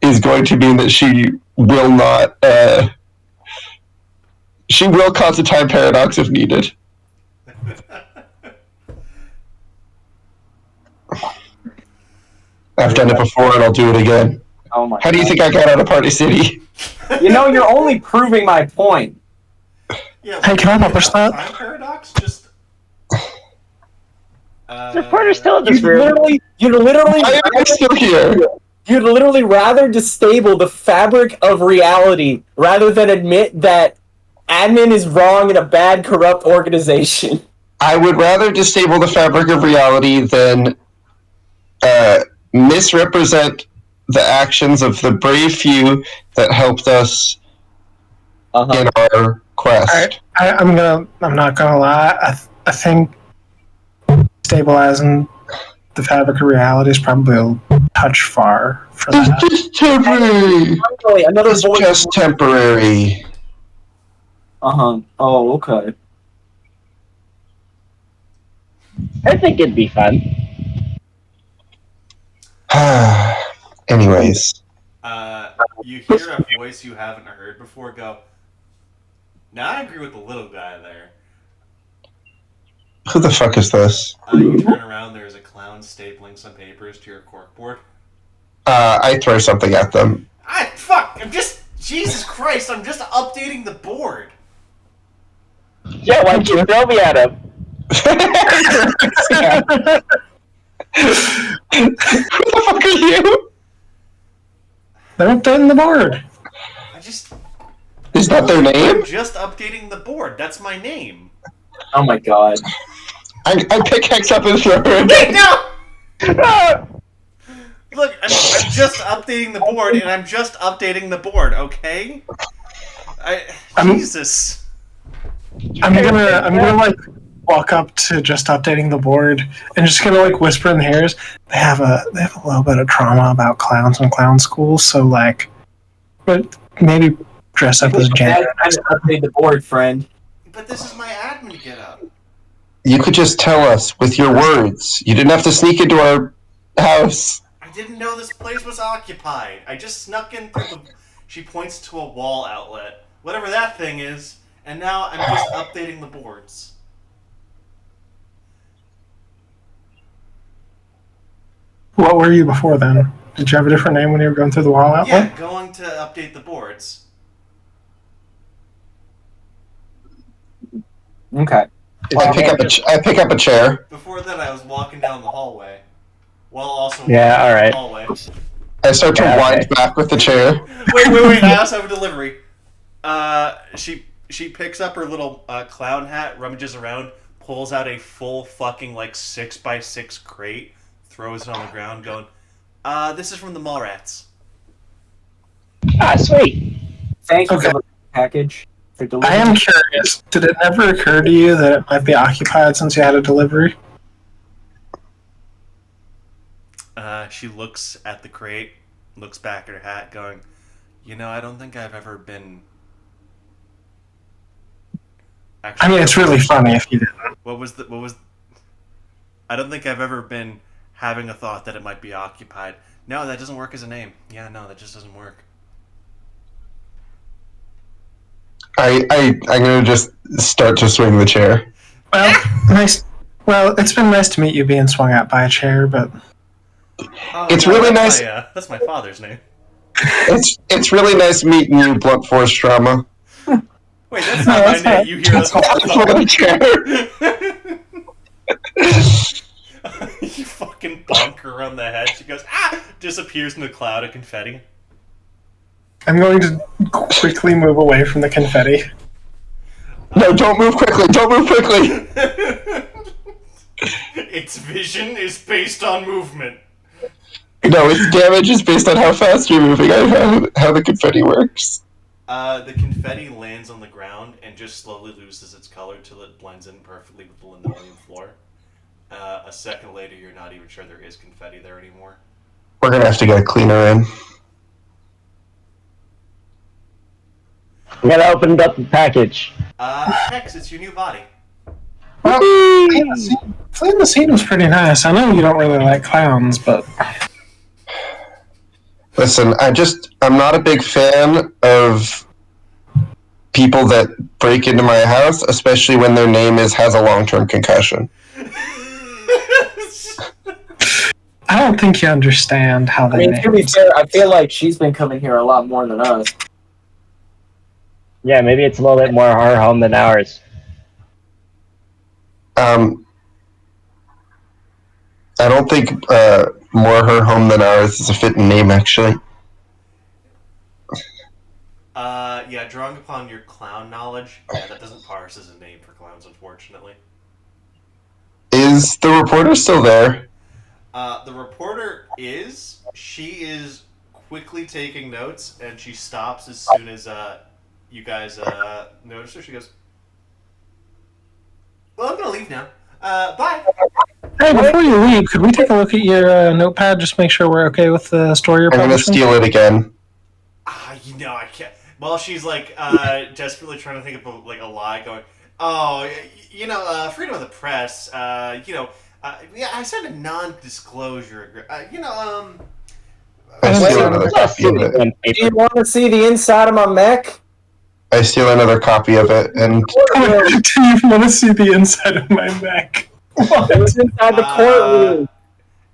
is going to mean that she will not. She will cause a time paradox if needed. I've done it before, and I'll do it again. Oh my How do you God. think I got out of Party City? You know, you're only proving my point. Yeah, Hey, can I publish that? Time paradox? Just. The reporter's still in this You'd room. literally Why am I still here? You'd literally rather disable the fabric of reality rather than admit that admin is wrong in a bad, corrupt organization. I would rather disable the fabric of reality than misrepresent the actions of the brave few that helped us in our quest. I'm not gonna lie. I think stabilizing the fabric of reality is probably a touch far for It's that. just temporary. Finally, another It's voice. just temporary. Oh, okay. I think it'd be fun. Anyways, You hear a voice you haven't heard before go, now I agree with the little guy there. who the fuck is this? You turn around, there's a clown stapling some papers to your corkboard. I throw something at them. Jesus Christ, I'm just updating the board. Yeah, why don't you throw me at him? Who the fuck are you? They're updating the board. Is that their name? I'm just updating the board. That's my name. Oh my god. I pick Hex up and throw her Wait, again. no! Look, I'm just updating the board, and I'm just updating the board, okay? Jesus. I'm gonna like walk up to just updating the board and just gonna like whisper in their ears. They have a little bit of trauma about clowns and clown school, so like, but maybe dress up as janitor. Update the board, friend. But this is my admin getup. You could just tell us with your words. You didn't have to sneak into our house. I didn't know this place was occupied. I just snuck in through the... She points to a wall outlet. Whatever that thing is. And now I'm just updating the boards. What were you before then? Did you have a different name when you were going through the wall outlet? Yeah, going to update the boards. Okay. I pick up a chair. Before that, I was walking down the hallway. While also walking Yeah, down alright. the hallway. I start to Yeah, wind okay. back with the chair. Wait, I also have a delivery. She picks up her little clown hat, rummages around, pulls out a full fucking like 6x6 crate, throws it on the ground, going, this is from the Mallrats. Ah, sweet. Thank you Okay. for the package. For I delivering. am curious. Did it never occur to you that it might be occupied since you had a delivery? She looks at the crate, looks back at her hat, going, I don't think I've ever been... Actually, I mean, it's really funny if you didn't. What was... I don't think I've ever been having a thought that it might be occupied. No, that doesn't work as a name. Yeah, no, that just doesn't work. I'm gonna just start to swing the chair. Well, nice. Well, it's been nice to meet you being swung at by a chair, but Oh, It's really that's nice- that's my father's name. It's really nice meeting you, Blunt Force Trauma. Wait, that's not my name. You hear That's that? for the chair. You fucking bonk her on the head. She goes, ah! Disappears in a cloud of confetti. I'm going to quickly move away from the confetti. No, don't move quickly. Don't move quickly. Its vision is based on movement. No, its damage is based on how fast you're moving. I know how the confetti works. The confetti lands on the ground and just slowly loses its color till it blends in perfectly with the linoleum floor. A second later, you're not even sure there is confetti there anymore. We're gonna have to get a cleaner in. I'm gonna open up the package. Hex, it's your new body. Well, fleeing the scene was pretty nice. I know you don't really like clowns, but Listen, I'm not a big fan of people that break into my house, especially when their name has a long-term concussion. I don't think you understand how I they mean, to be fair, I feel like she's been coming here a lot more than us. Yeah, maybe it's a little bit more our home than ours. I don't think more her home than ours is a fitting name, actually. Yeah, drawing upon your clown knowledge, yeah, that doesn't parse as a name for clowns, unfortunately. Is the reporter still there? The reporter she is quickly taking notes, and she stops as soon as, you guys, notice her. She goes, well, I'm gonna leave now. Bye! Hey, before you leave, could we take a look at your notepad? Just make sure we're okay with the story you're I'm gonna publishing? steal it again. I can't. Well, she's like desperately trying to think of a lie, going, "Oh, freedom of the press. Yeah, I signed a non-disclosure. I steal another copy of it. Do you want to see the inside of my mech? I steal another copy of it, and Do you want to see the inside of my neck? It was inside the courtroom.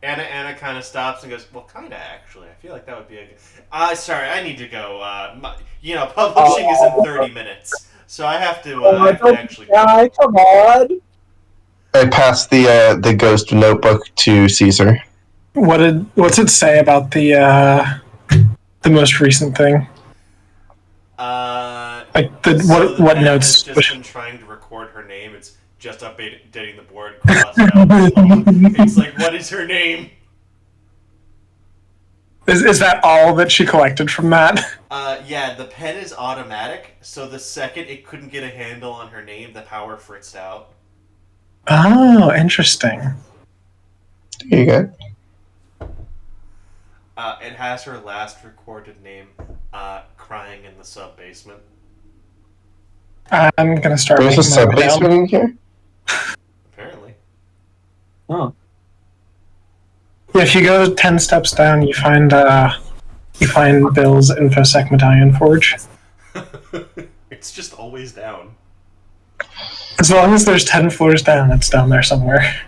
Anna kind of stops and goes, "Well, kind of actually. I feel like that would be a good." Sorry, I need to go. Publishing is in 30 minutes, so I have to. I have to actually go. Come on. I pass the ghost notebook to Caesar. What's it say about the most recent thing? Like So what Anna notes? has just been trying to record her name. It's just updating the board. Crossed out. It's like, what is her name? Is that all that she collected from that? Yeah, the pen is automatic, so the second it couldn't get a handle on her name, the power fritzed out. Oh, interesting. There you go. It has her last recorded name, crying in the sub basement. I'm gonna start. There's a making sub my way down. basement in here. Apparently. Oh. Yeah, if you go 10 steps down, you find Bill's InfoSec Medallion Forge. It's just always down. As long as there's 10 floors down, it's down there somewhere.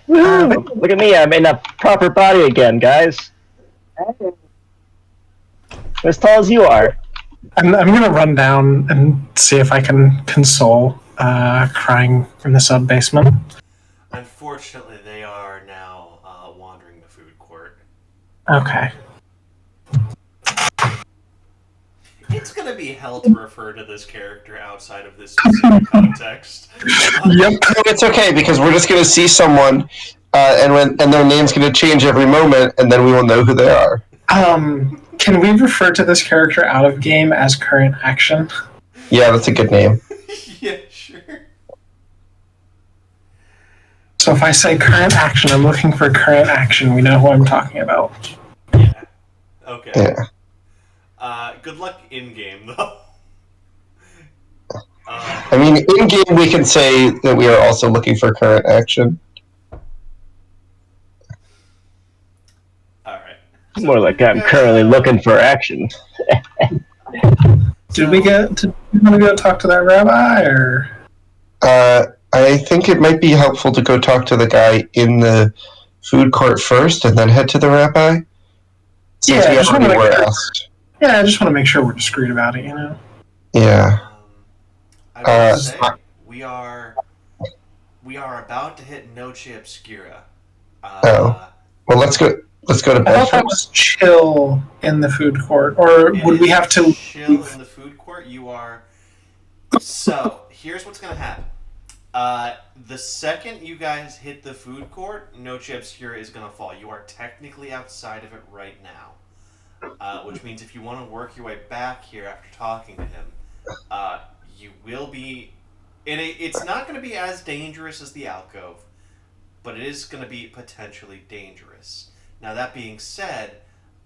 Woo! Look at me, I'm in a proper body again, guys. As tall as you are. I'm gonna run down and see if I can console crying in the sub basement. Unfortunately, they are now wandering the food court. Okay. It's gonna be hell to refer to this character outside of this specific context. Yep. No, it's okay because we're just going to see someone, and their name's going to change every moment, and then we will know who they are. Can we refer to this character out of game as current action? Yeah, that's a good name. Yeah, sure. So if I say current action, I'm looking for current action. We know who I'm talking about. Yeah. Okay. Yeah. Good luck in game, though. I mean, in game we can say that we are also looking for current action. Alright. More like I'm currently looking for action. Did we want to go talk to that rabbi, or? I think it might be helpful to go talk to the guy in the food court first, and then head to the rabbi. Since Yeah, we just already wanna were make- asked. Yeah, I just want to make sure we're discreet about it, you know? Yeah. I will say, we are about to hit Noche Obscura. Oh. Well, let's go to I bed thought that was first. chill in the food court, or It would we is have to? chill in the food court? You are. So here's what's gonna happen. The second you guys hit the food court, Noche Obscura is gonna fall. You are technically outside of it right now, which means if you want to work your way back here after talking to him, you will be. It's not going to be as dangerous as the alcove, but it is going to be potentially dangerous. Now that being said,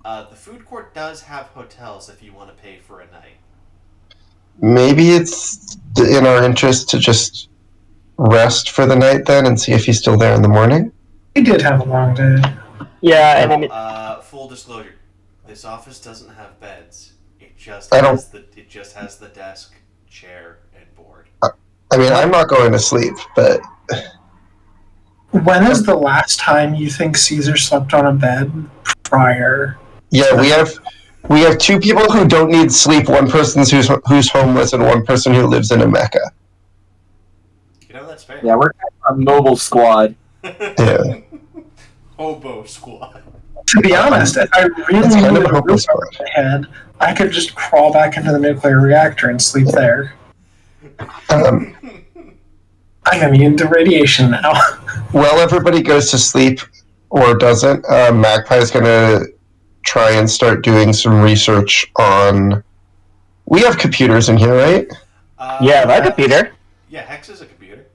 the food court does have hotels if you want to pay for a night. Maybe it's in our interest to just rest for the night then and see if he's still there in the morning. We did have a long day. Yeah, and I mean, Full disclosure, this office doesn't have beds. It just I don't- has the desk, chair, and board. I mean, I'm not going to sleep, but When is the last time you think Caesar slept on a bed prior? yeah, we have two people who don't need sleep. One person who's homeless, and one person who lives in a mecca. You know, that's fair. Yeah, we're kind of a mobile squad. Yeah. Hobo squad. To be honest, if I really It's kind of needed a a hopeless roof over my head, I could just crawl back into the nuclear reactor and sleep there. Um, I'm immune to radiation now. While everybody goes to sleep or doesn't, Magpie's going to try and start doing some research on. We have computers in here, right? yeah, my computer. Yeah, Hex is a computer.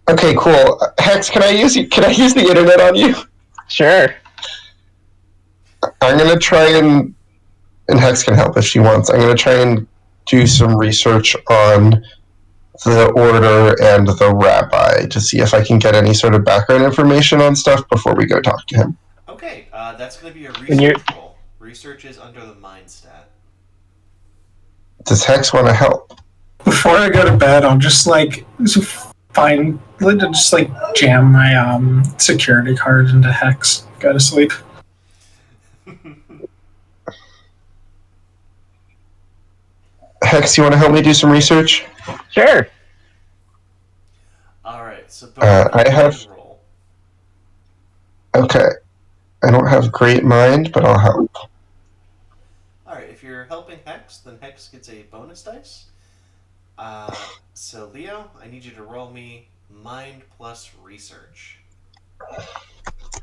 Okay, cool. Hex, can I use the internet on you? Sure. I'm gonna try and Hex can help if she wants. I'm gonna try and do some research on the order and the rabbi to see if I can get any sort of background information on stuff before we go talk to him. Okay, that's going to be a When you're- research roll. Research is under the mind stat. Does Hex want to help? Before I go to bed, I'll just jam my security card into Hex. Go to sleep. Hex, you want to help me do some research? Sure. Alright, so I have- roll. Okay. I don't have great mind, but I'll help. Alright, if you're helping Hex, correct, then Hex gets a bonus dice. So Leo, I need you to roll me mind plus research.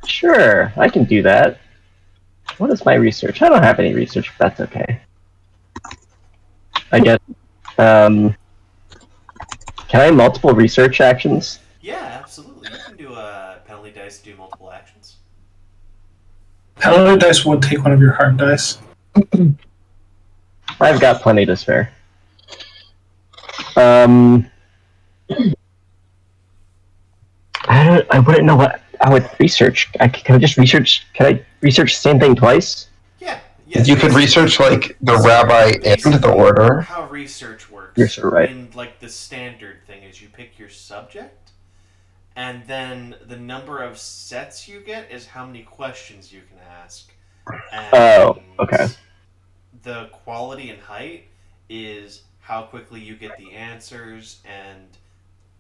Sure, I can do that. What is my research? I don't have any research, but that's okay. I guess. Can I have multiple research actions? Yeah, absolutely. You can do a penalty dice to do multiple actions. Penalty dice would take one of your hard dice. I've got plenty to spare. I wouldn't know what I would research. Can I just research? Can I research the same thing twice? Yeah. You could research like the rabbi and the order. How research works. You're so right. And like the standard thing is you pick your subject, and then the number of sets you get is how many questions you can ask. And Oh, okay. The quality and height is how quickly you get the answers, and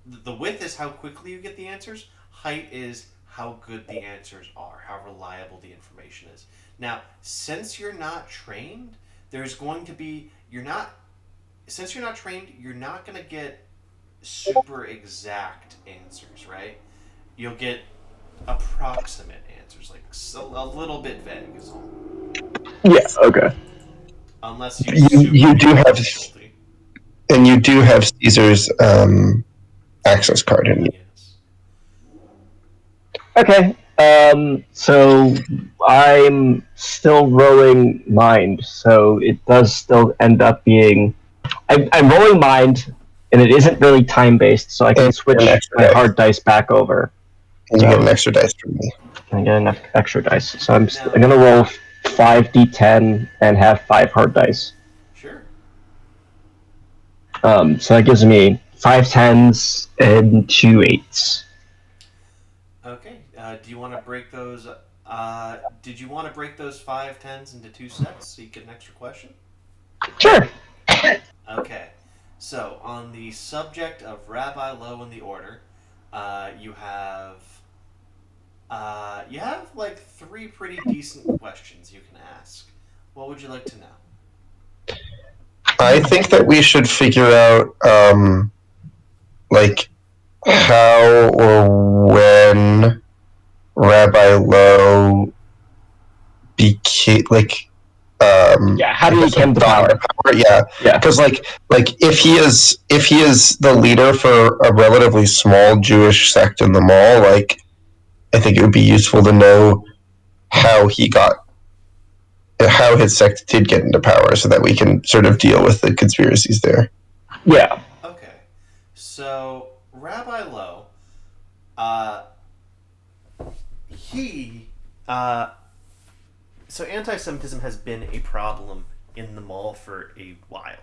the width is how quickly you get the answers. Height is how good the answers are, how reliable the information is. Now, since you're not trained, there's going to be since you're not trained, you're not going to get super exact answers, right? You'll get approximate answers, like a little bit vague is all. Yeah. Okay. Unless You do have, and you do have Caesar's access card in you. Yes. Okay. So I'm still rolling mind, so it does still end up being. I'm rolling mind, and it isn't really time based, so I can And switch an extra my dice. hard dice back over. And you get an extra dice from me. I get enough extra dice, so I'm gonna roll 5d10 and have 5 hard dice. Sure. So that gives me 5 10s and 2 8s. Okay. Do you want to break those? Did you want to break those 5 10s into 2 sets so you get an extra question? Sure. Okay. So on the subject of Rabbi Low in the order, you have like 3 pretty decent questions you can ask. What would you like to know? I think that we should figure out, like, how or when Rabbi Lowe became, like, Yeah, how did he come to power? Yeah, Yeah. because like if he is the leader for a relatively small Jewish sect in the mall, like I think it would be useful to know how his sect did get into power, so that we can sort of deal with the conspiracies there. Yeah. Okay. So Rabbi Lowe, so anti-Semitism has been a problem in the mall for a while.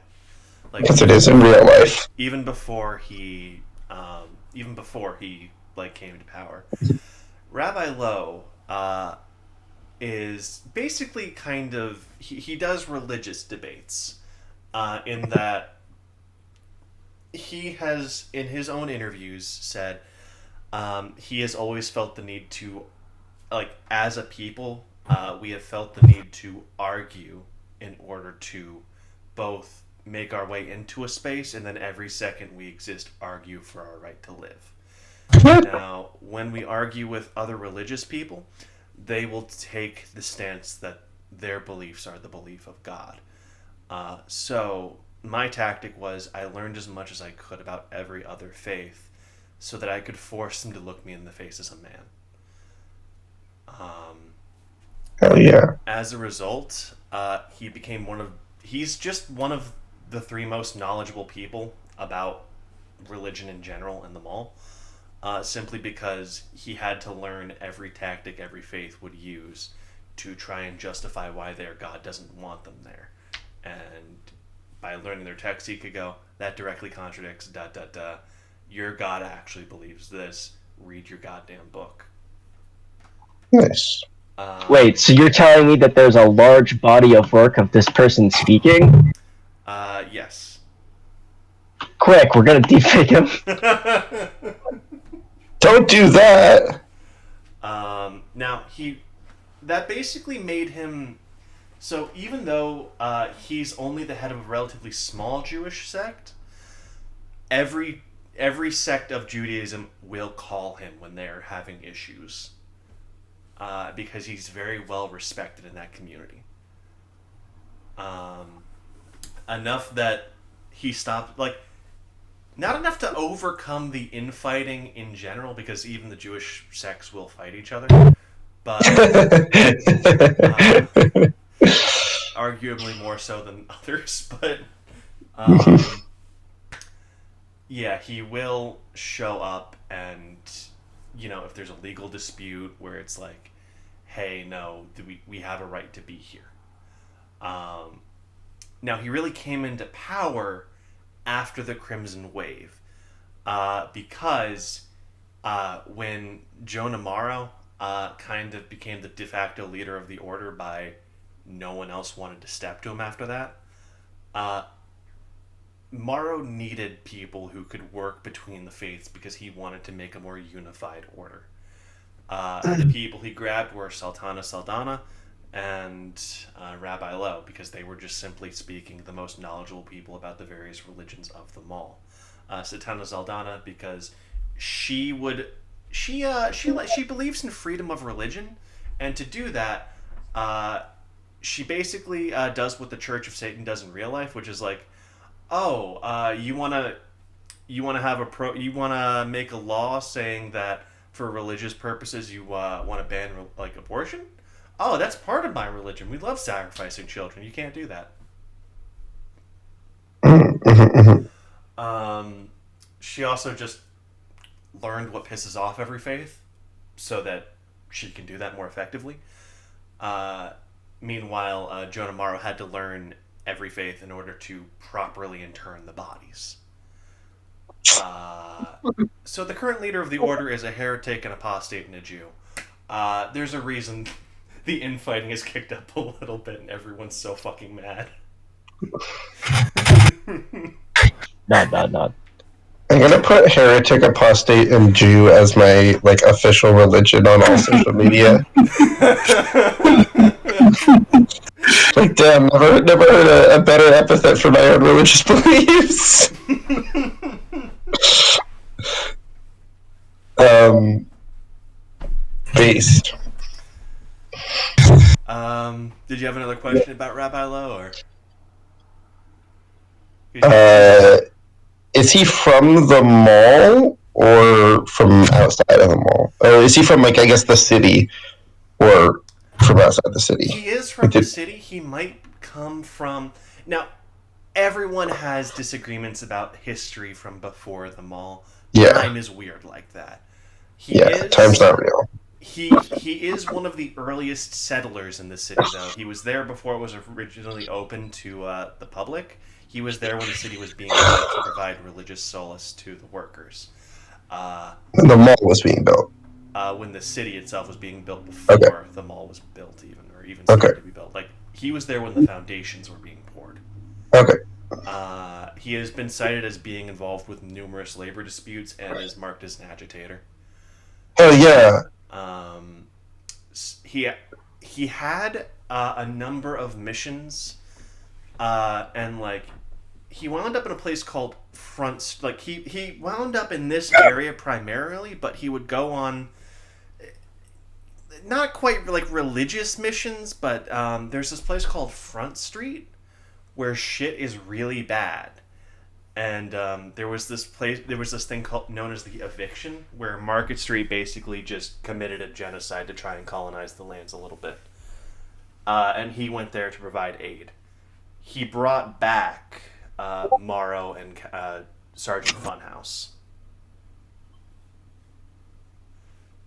Like, Yes, it is in real life. even before he like came to power. Rabbi Lowe is basically kind of he does religious debates in that he has in his own interviews said he has always felt the need to, like, as a people, we have felt the need to argue in order to both make our way into a space, and then every second we exist argue for our right to live. Now, when we argue with other religious people, they will take the stance that their beliefs are the belief of God. So my tactic was I learned as much as I could about every other faith so that I could force them to look me in the face as a man. Hell yeah. As a result, he became he's just one of the 3 most knowledgeable people about religion in general in the mall, simply because he had to learn every tactic every faith would use to try and justify why their God doesn't want them there. And by learning their text, he could go, that directly contradicts ... Your God actually believes this. Read your goddamn book. Nice. Wait, so you're telling me that there's a large body of work of this person speaking? Yes. Quick, we're gonna defake him. Don't do that. Now that basically made him So even though he's only the head of a relatively small Jewish sect, every sect of Judaism will call him when they're having issues, because he's very well respected in that community. Enough that he stopped, like, not enough to overcome the infighting in general, because even the Jewish sects will fight each other, but arguably more so than others. But yeah, he will show up, and if there's a legal dispute where it's like, hey, no, we have a right to be here. Now, he really came into power after the Crimson Wave, because when Joe Namaro kind of became the de facto leader of the Order by no one else wanted to step to him after that, Morrow needed people who could work between the faiths because he wanted to make a more unified order. The people he grabbed were Sultana Saldana and Rabbi Lowe, because they were just simply speaking the most knowledgeable people about the various religions of the mall. Sultana Saldana because she believes in freedom of religion, and to do that, she basically does what the Church of Satan does in real life, which is like, you want to make a law saying that for religious purposes you want to ban abortion? Oh, that's part of my religion. We love sacrificing children. You can't do that. She also just learned what pisses off every faith so that she can do that more effectively. Meanwhile, Joe Namaro had to learn every faith in order to properly intern the bodies. So the current leader of the Order is a heretic, an apostate, and a Jew. There's a reason the infighting has kicked up a little bit and everyone's so fucking mad. No. I'm gonna put heretic, apostate, and Jew as my official religion on all social media. Damn, never heard a better epithet for my own religious beliefs. Based. Did you have another question about Rabbi Lowe, or? Is he from the mall or from outside of the mall? Or is he from, I guess, the city, or from outside the city? He is from the city. He might come from... Now, everyone has disagreements about history from before the mall. Yeah. Time is weird like that. Time's not real. He is one of the earliest settlers in the city, though. He was there before it was originally open to the public. He was there when the city was being built to provide religious solace to the workers. When the mall was being built. When the city itself was being built before the mall was built, even started to be built. He was there when the foundations were being poured. Okay. He has been cited as being involved with numerous labor disputes and is marked as an agitator. Oh yeah. He had a number of missions, and he wound up in a place called Front. He wound up in this area primarily, but he would go on not quite religious missions, but there's this place called Front Street where shit is really bad. And there was this thing known as the Eviction, where Market Street basically just committed a genocide to try and colonize the lands a little bit. And he went there to provide aid. He brought back Morrow and Sergeant Funhouse.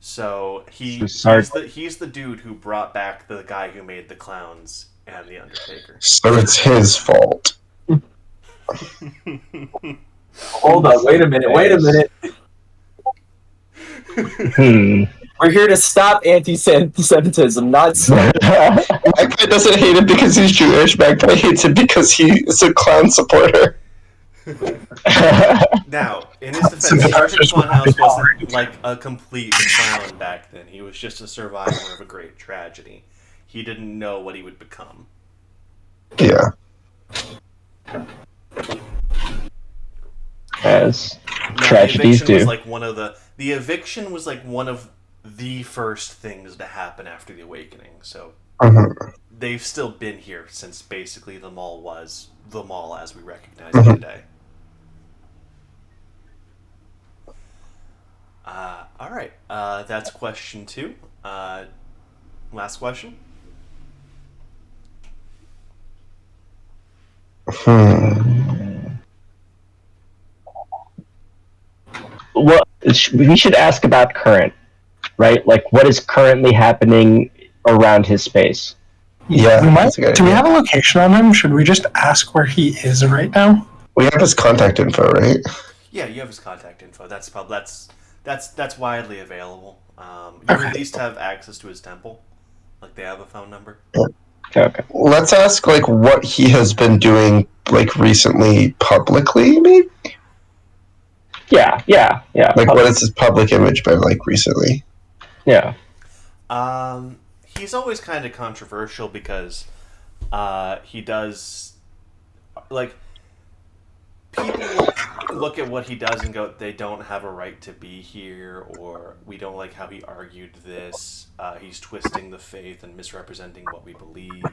So he's the dude who brought back the guy who made the clowns and the Undertaker. So it's his fault. Hold on, wait a minute. We're here to stop anti-Semitism, not stop. Magpie doesn't hate him because he's Jewish. Magpie hates him because he is a clown supporter. Now, in his defense, Sergeant Funhouse wasn't a complete clown back then. He was just a survivor of a great tragedy. He didn't know what he would become. Yeah. As Now, tragedies the eviction was do. like the eviction was like one of the first things to happen after the awakening. So Mhm. they've still been here since basically the mall was the mall as we recognize it Mhm. today. All right, that's question 2. Last question. Well, we should ask about current, right? Like, what is currently happening around his space? Yeah, We might. that's a good Do we idea. have a location on him? Should we just ask where he is right now? We have his contact info, right? Yeah, you have his contact info. That's widely available. You Okay. at least have access to his temple. Like they have a phone number. Okay. Let's ask like what he has been doing like recently publicly, maybe? Yeah. Like what has his public image been like recently? Yeah. He's always kind of controversial because he does like people look at what he does and go, they don't have a right to be here, or we don't like how he argued this. He's twisting the faith and misrepresenting what we believe.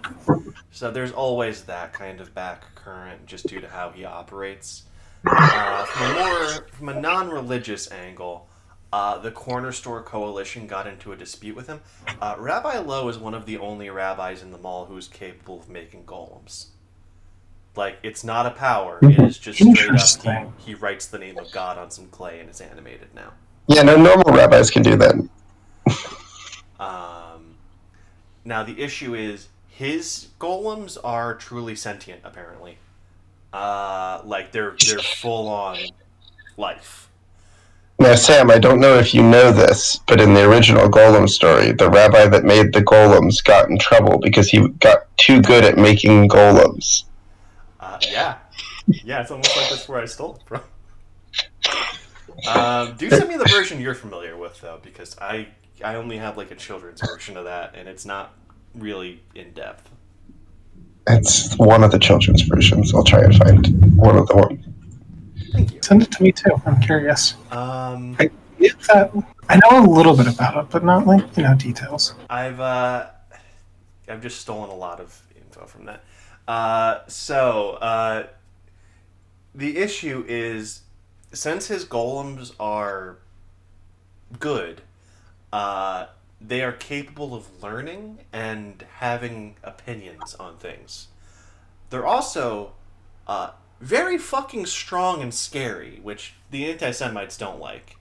So there's always that kind of back current just due to how he operates. From a non-religious angle, the Corner Store Coalition got into a dispute with him. Rabbi Lowe is one of the only rabbis in the mall who's capable of making golems. Like, it's not a power. It is just straight up, Interesting. he writes the name of God on some clay and it's animated now. Yeah, no normal rabbis can do that. Now, the issue is, his golems are truly sentient, apparently. Like, they're full on life. Now, Sam, I don't know if you know this, but in the original Golem story, the rabbi that made the golems got in trouble because he got too good at making golems. Yeah. Yeah, it's almost like that's where I stole it from. Do send me the version you're familiar with, though, because I only have like a children's version of that, and it's not really in depth. It's one of the children's versions. I'll try and find one of the ones. Thank you. Send it to me too. I'm curious. Um, I know a little bit about it, but not like details. I've just stolen a lot of info from that. The issue is, since his golems are good, they are capable of learning and having opinions on things. They're also very fucking strong and scary, which the anti-Semites don't like.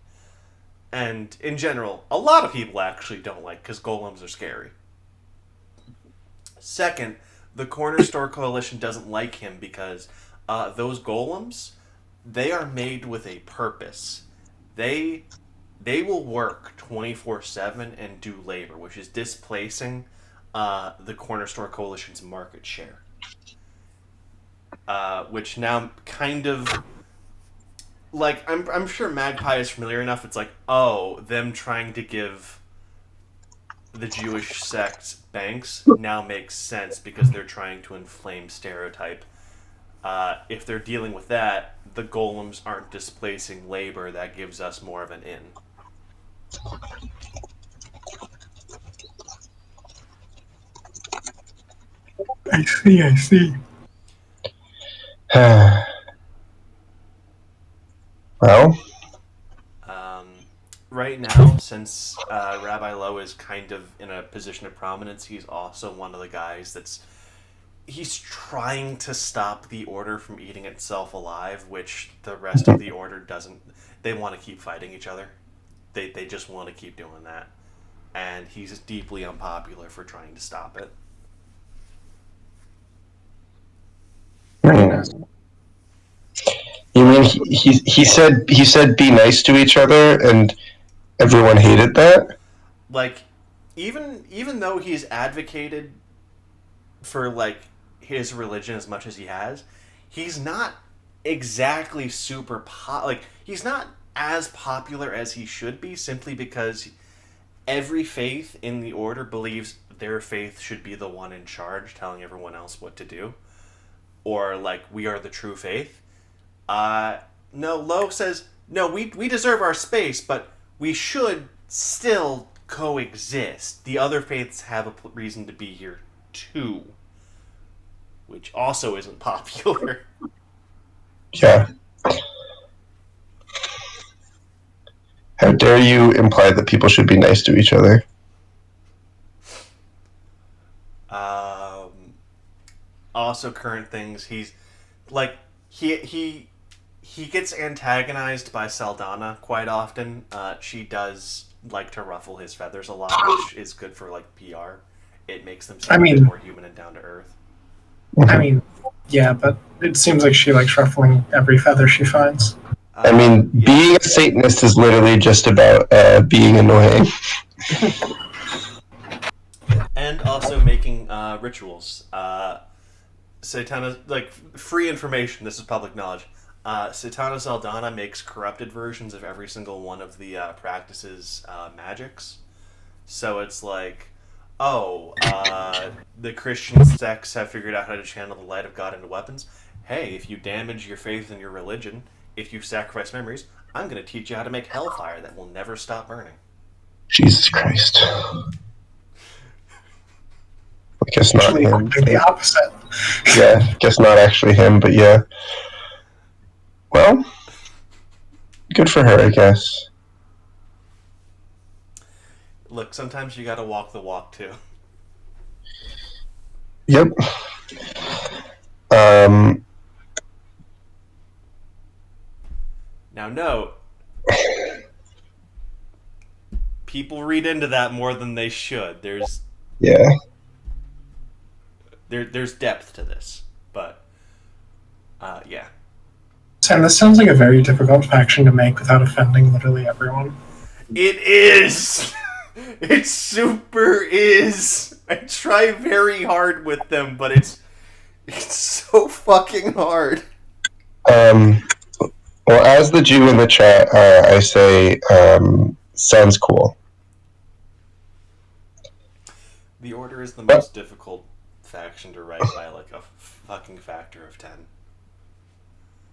And in general, a lot of people actually don't like because golems are scary. Second, the Corner Store Coalition doesn't like him because those golems, they are made with a purpose. They will work 24/7 and do labor, which is displacing the Corner Store Coalition's market share. Which now kind of, like, I'm sure Magpie is familiar enough. It's like, oh, them trying to give the Jewish sect banks now makes sense because they're trying to inflame stereotype. If they're dealing with that, the golems aren't displacing labor. That gives us more of an in. I see. Well, Right now, since Rabbi Lowe is kind of in a position of prominence, he's also one of the guys he's trying to stop the Order from eating itself alive, which the rest of the Order doesn't. They want to keep fighting each other. They just want to keep doing that. And he's deeply unpopular for trying to stop it. you mean he said be nice to each other and everyone hated that? Like, even though he's advocated for, like, his religion as much as he has, he's not exactly super like, he's not as popular as he should be, simply because every faith in the Order believes their faith should be the one in charge, telling everyone else what to do. or like we are the true faith. No, Lo says no. We deserve our space, but we should still coexist. The other faiths have a reason to be here too, which also isn't popular. Yeah. How dare you imply that people should be nice to each other? Also, current things. He's like he gets antagonized by Saldana quite often. She does like to ruffle his feathers a lot, which is good for like PR. It makes them seem more human and down to earth. I mean, yeah, but it seems like she likes ruffling every feather she finds. I mean, being a Satanist is literally just about being annoying. And also making rituals. Satana, like, free information, this is public knowledge. Satana Saldana makes corrupted versions of every single one of the practices' magics. So it's like, the Christian sects have figured out how to channel the light of God into weapons. Hey, if you damage your faith and your religion, if you sacrifice memories, I'm going to teach you how to make hellfire that will never stop burning. Jesus Christ. I guess not Actually, him. the opposite. Yeah, guess not actually him, but yeah. Well, good for her, I guess. Look, sometimes you gotta walk the walk, too. Yep. Now, note, people read into that more than they should. There's depth to this, but yeah. Sam, this sounds like a very difficult faction to make without offending literally everyone. It is. It super is. I try very hard with them, but it's so fucking hard. Well, as the Jew in the chat, I say, sounds cool. The Order is the most difficult faction to write by like a fucking factor of 10.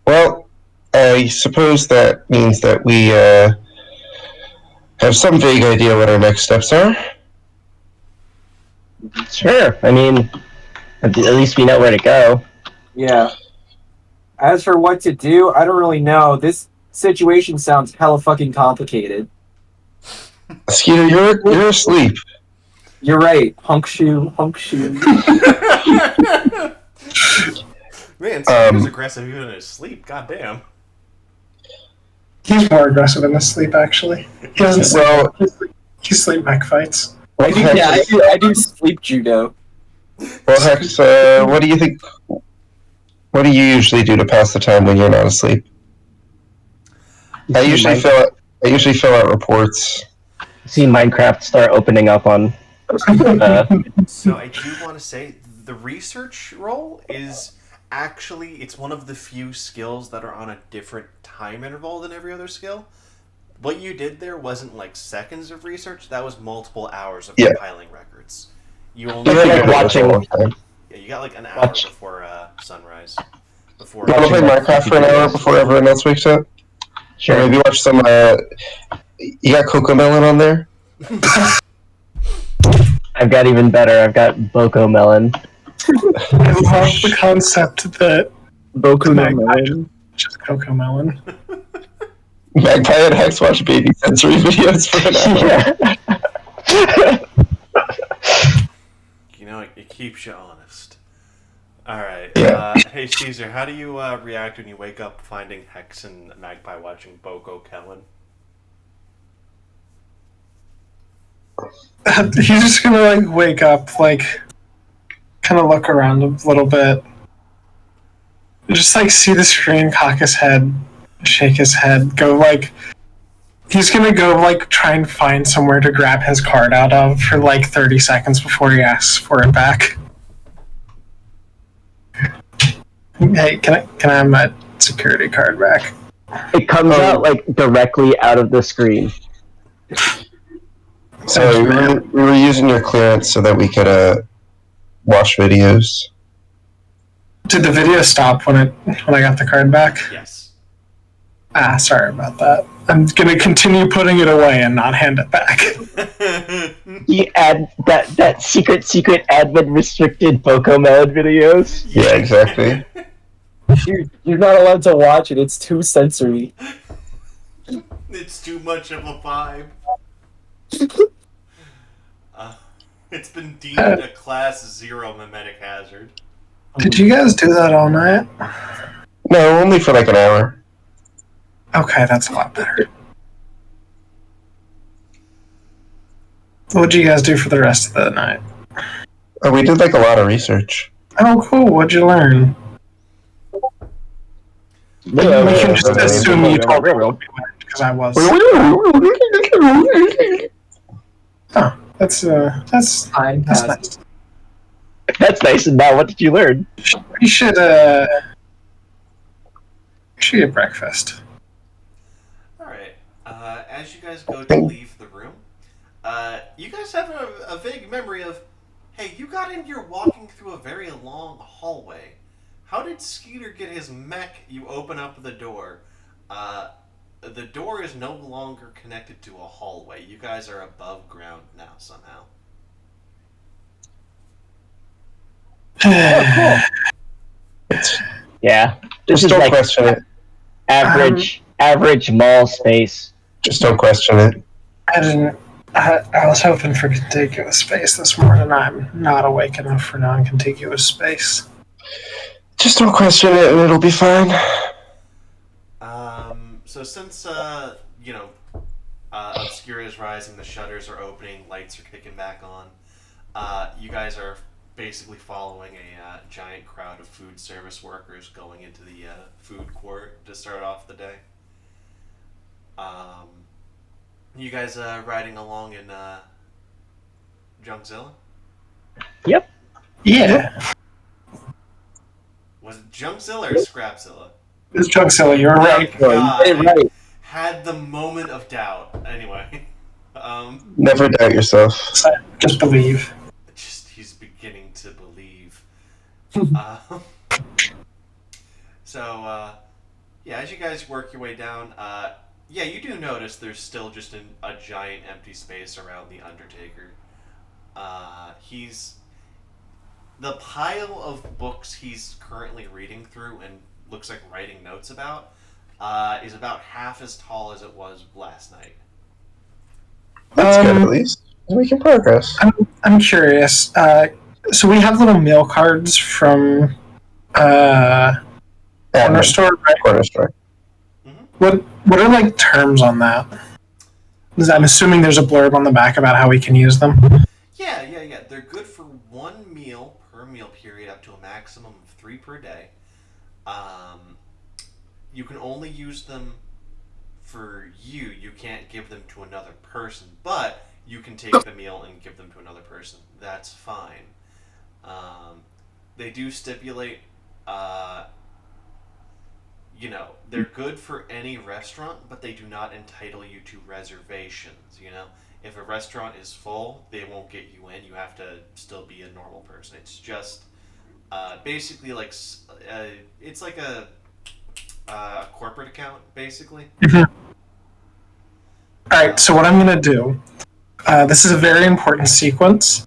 Well, I suppose that means that we have some vague idea what our next steps are. Sure. I mean, at least we know where to go. Yeah. As for what to do, I don't really know. This situation sounds hella fucking complicated. Skeeter, you're asleep. You're right. Hunk shoe, hunk shoe. Man, Skeeter's aggressive even in his sleep. Goddamn. He's more aggressive in his sleep, actually. He doesn't sleep. Well, He sleep mech fights. well, Hex, Yeah, I do sleep judo. well, Hex, what do you think? What do you usually do to pass the time when you're not asleep? I usually fill out reports. See Minecraft start opening up on. So I do want to say the research role is actually, it's one of the few skills that are on a different time interval than every other skill. What you did there wasn't like seconds of research, that was multiple hours of compiling records. You only you got like an hour before sunrise. Before You want to play Minecraft for an hour before everyone else wakes up? Sure. Or maybe watch some, you got Cocomelon on there? I've got even better. I've got Boko Melon. I love the concept that Boku no Magpie Melon. just Cocomelon. Magpie and Hex watch baby sensory videos for an hour. You know, it keeps you honest. Alright, Yeah. Hey Caesar, how do you react when you wake up finding Hex and Magpie watching Boko Kellen? He's just gonna like wake up, like kind of look around a little bit, just like see the screen, cock his head, shake his head, go like he's gonna go like try and find somewhere to grab his card out of for like 30 seconds before he asks for it back. Hey, can I have my security card back? It comes out like directly out of the screen. So we were using your clearance so that we could watch videos. Did the video stop when I got the card back? Yes. Ah, sorry about that. I'm gonna continue putting it away and not hand it back. You add that secret admin restricted Pocomelon videos. Yeah, exactly. You're not allowed to watch it. It's too sensory. It's too much of a vibe. It's been deemed a class 0 mimetic hazard. Did you guys do that all night? No, only for like an hour. Okay, that's a lot better. What'd you guys do for the rest of the night? We did like a lot of research. Oh, cool. What'd you learn? We can just assume you told me what we learned, because I was. Oh, that's Time nice. passes. That's nice. And now, what did you learn? We should eat breakfast. Alright. As you guys go to leave the room, you guys have a vague memory of, hey, you got in here walking through a very long hallway. How did Skeeter get his mech? You open up the door. The door is no longer connected to a hallway. You guys are above ground now somehow. Yeah, this Just is don't like question it. average mall space. Just don't question it. I was hoping for contiguous space this morning. I'm not awake enough for non-contiguous space. Just don't question it, and it'll be fine. So since Obscura is rising, the shutters are opening, lights are kicking back on. You guys are basically following a giant crowd of food service workers going into the food court to start off the day. You guys riding along in Junkzilla? Yep. Yeah, Was it Junkzilla or Scrapzilla? it's Junkzilla. You're right. God, Hey, right. had the moment of doubt. Anyway, Never doubt yourself. Just believe. he's beginning to believe. Yeah, as you guys work your way down, yeah, you do notice there's still just a giant empty space around the Undertaker. The pile of books he's currently reading through and looks like writing notes about is about half as tall as it was last night. That's good, at least. We're making progress. I'm curious. So we have little meal cards from corner Admin. store, right? Corner store. What are like terms on that? I'm assuming there's a blurb on the back about how we can use them. Yeah. They're good for 1 meal per meal period, up to a maximum of 3 per day. You can only use them for you. You can't give them to another person, but you can take the meal and give them to another person. That's fine. They do stipulate, they're good for any restaurant, but they do not entitle you to reservations, If a restaurant is full, they won't get you in. You have to still be a normal person. It's just basically like it's like a corporate account, basically. All right. So what I'm gonna do? This is a very important sequence.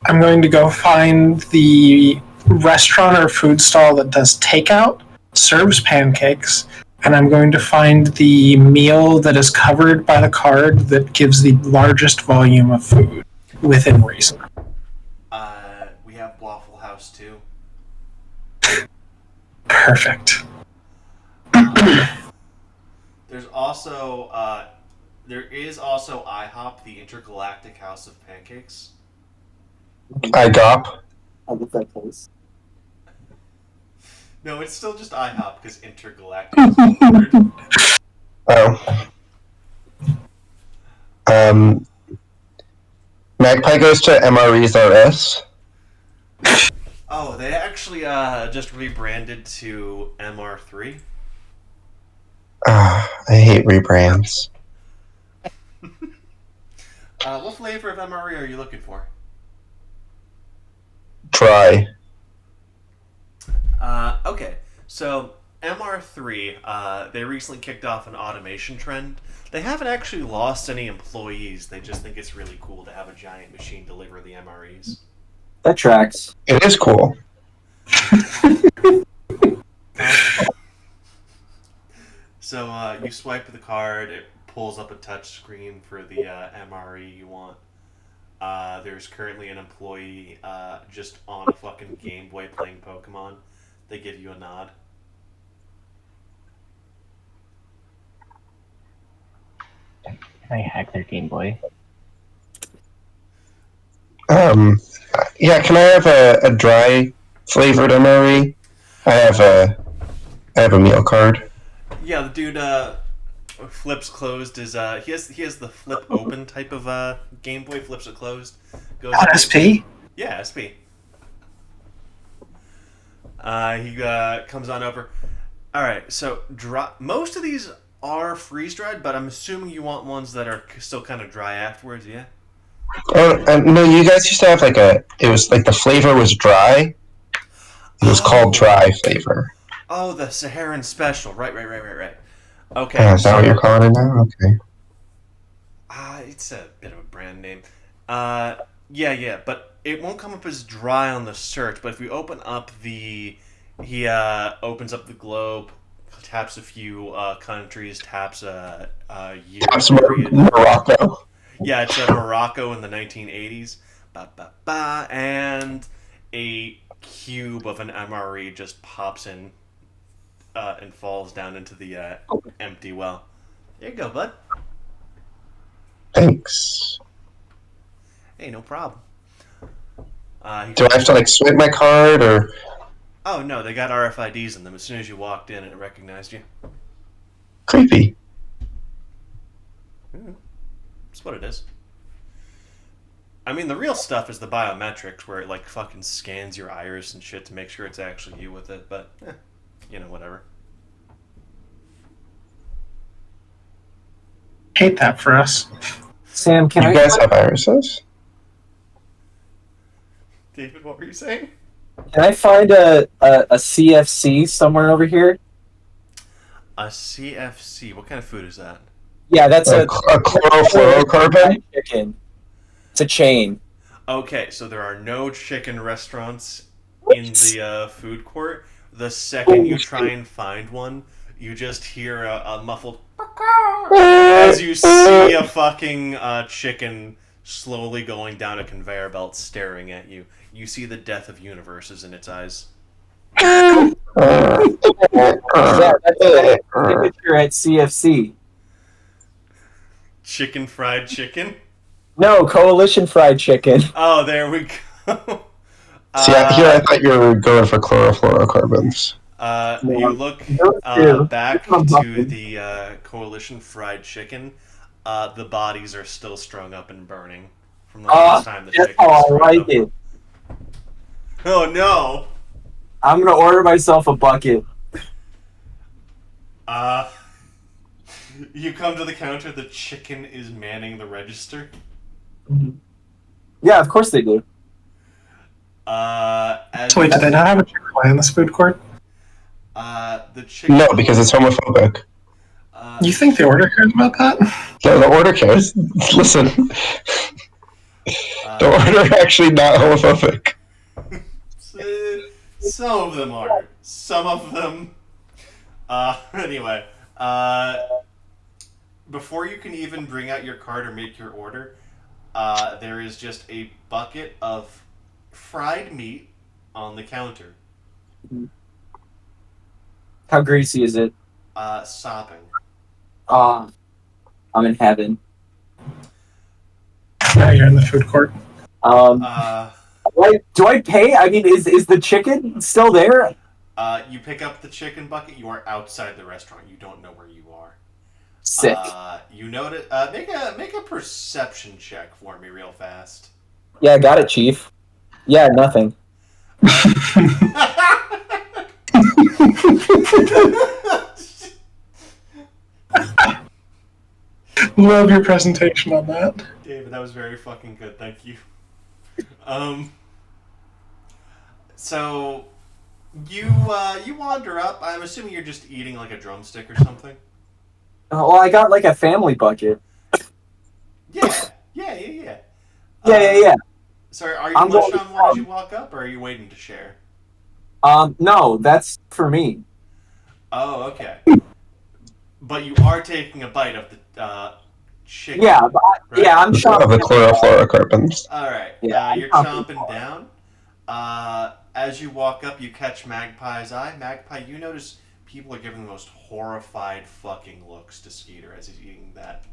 I'm going to go find the restaurant or food stall that does takeout, serves pancakes, and I'm going to find the meal that is covered by the card that gives the largest volume of food within reason. We have Waffle House too. Perfect. There is also IHOP, the Intergalactic House of Pancakes. IGOP. I love that place. No, it's still just IHOP because Intergalactic is one word. Oh. Magpie goes to MRE's RS. Oh, they actually just rebranded to MR3. I hate rebrands. What flavor of MRE are you looking for? Try. Okay, so MR3, they recently kicked off an automation trend. They haven't actually lost any employees. They just think it's really cool to have a giant machine deliver the MREs. That tracks. It is cool. So you swipe the card, it pulls up a touch screen for the MRE you want. There's currently an employee just on a fucking Game Boy playing Pokemon. They give you a nod. Can I hack their Game Boy? Yeah, can I have a dry flavored MRE? I have a meal card. Yeah, the dude flips closed his he has the flip open type of Game Boy, flips it closed. Goes SP? Yeah, SP. He comes on over. All right, so most of these are freeze dried, but I'm assuming you want ones that are still kind of dry afterwards. Yeah. Oh, no, you guys used to have it was like the flavor was dry. It was called dry flavor. Oh, the Saharan Special. Right. Okay. Oh, is that what you're calling it now? Okay. It's a bit of a brand name. Yeah, but it won't come up as dry on the search. But if we open up he opens up the globe, taps a few countries, taps a year. Taps Morocco. Yeah, it's Morocco in the 1980s. And a cube of an MRE just pops in and falls down into the empty well. There you go, bud. Thanks. Hey, no problem. Do I have to swipe my card or? Oh no, they got RFIDs in them. As soon as you walked in, it recognized you. Creepy. That's what it is. I mean, the real stuff is the biometrics, where it fucking scans your iris and shit to make sure it's actually you with it. But, whatever. Hate that for us. Sam, can You I guys have irises? David, what were you saying? can I find a CFC somewhere over here? A CFC. What kind of food is that? Yeah, that's A chlorofluorocarbon? chicken. It's a chain. Okay, so there are no chicken restaurants in the food court. The second you try and find one, you just hear a muffled as you see a fucking chicken slowly going down a conveyor belt staring at you. You see the death of universes in its eyes. Yeah, that's a signature at CFC. Chicken fried chicken? No, Coalition Fried Chicken. Oh, there we go. See, here I thought you were going for chlorofluorocarbons. You look back to the Coalition fried chicken. The bodies are still strung up and burning from the last time the That's chicken how was I strung like up. it. Oh no! I'm gonna order myself a bucket. You come to the counter, the chicken is manning the register. Yeah, of course they do. Wait, do they not have a Chick-fil-A in this food court? The chicken. No, because it's homophobic. You think the order cares about that? No, the order cares. Listen, the order actually not homophobic. Some of them are. Some of them. Anyway, before you can even bring out your card or make your order, there is just a bucket of fried meat on the counter. How greasy is it? Sopping. I'm in heaven. Now you're in the food court. Do I pay? I mean, is the chicken still there? You pick up the chicken bucket. You are outside the restaurant. You don't know where you are. Sick. You notice. Make a perception check for me, real fast. Yeah, got it, Chief. Yeah, nothing. Love your presentation on that. David, that was very fucking good. Thank you. So You wander up. I'm assuming you're just eating like a drumstick or something. Well, I got like a family bucket. Yeah. Yeah, Uh, yeah. Sorry, are you I'm mush going on one as you walk up, or are you waiting to share? No, that's for me. Oh, okay. But you are taking a bite of the chicken. Yeah, right? yeah, I'm Of chopping. the chlorofluorocarbons. All right. Yeah, I'm You're chomping chomping down. As you walk up, you catch Magpie's eye. Magpie, you notice people are giving the most horrified fucking looks to Skeeter as he's eating that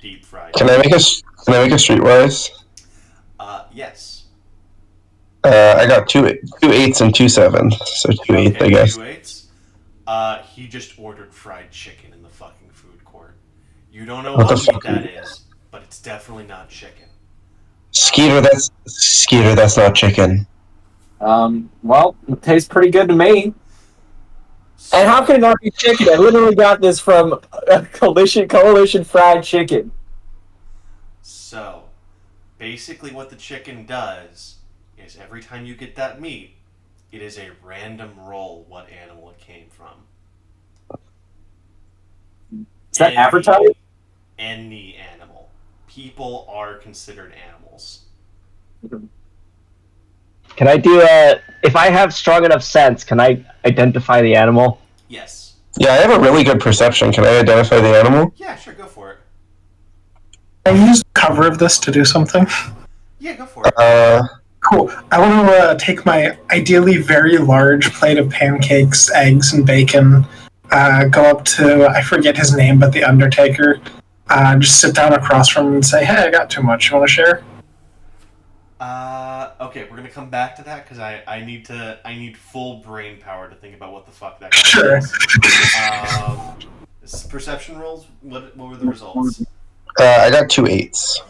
deep fried. Can I make a streetwise? Yes. I got two 8s and 2 7s, so 2 8s, I guess. 2 8s. He just ordered fried chicken in the fucking food court. You don't know What the what meat fuck? that is, but it's definitely not chicken. Skeeter, that's not chicken. Well, it tastes pretty good to me. So, And how can it not be chicken? I literally got this from Coalition Fried Chicken. So, basically, what the chicken does is every time you get that meat, it is a random roll what animal it came from. Is that advertised? Any animal. People are considered animals. Can I do if I have strong enough sense, can I identify the animal? Yes. Yeah, I have a really good perception. Can I identify the animal? Yeah, sure, go for it. Can I use the cover of this to do something? Yeah, go for it. Cool. I want to take my ideally very large plate of pancakes, eggs, and bacon, go up to, I forget his name, but the Undertaker, just sit down across from him and say, hey, I got too much. You want to share? Okay, we're gonna come back to that because I need full brain power to think about what the fuck that guy Sure. is. Perception rolls. What were the results? I got 2 8s.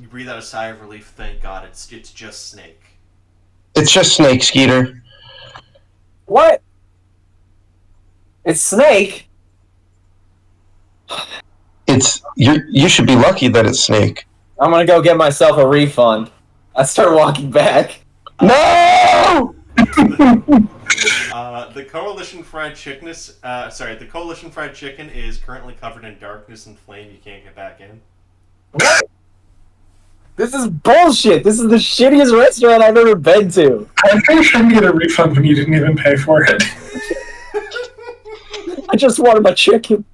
You breathe out a sigh of relief. Thank God, it's just Snake. It's just Snake, Skeeter. What? It's Snake? You should be lucky that it's Snake. I'm gonna go get myself a refund. I start walking back. No! The Coalition Fried Chicken the Coalition Fried Chicken is currently covered in darkness and flame. You can't get back in. This is bullshit. This is the shittiest restaurant I've ever been to. I'm pretty sure I can get a refund when you didn't even pay for it. I just wanted my chicken.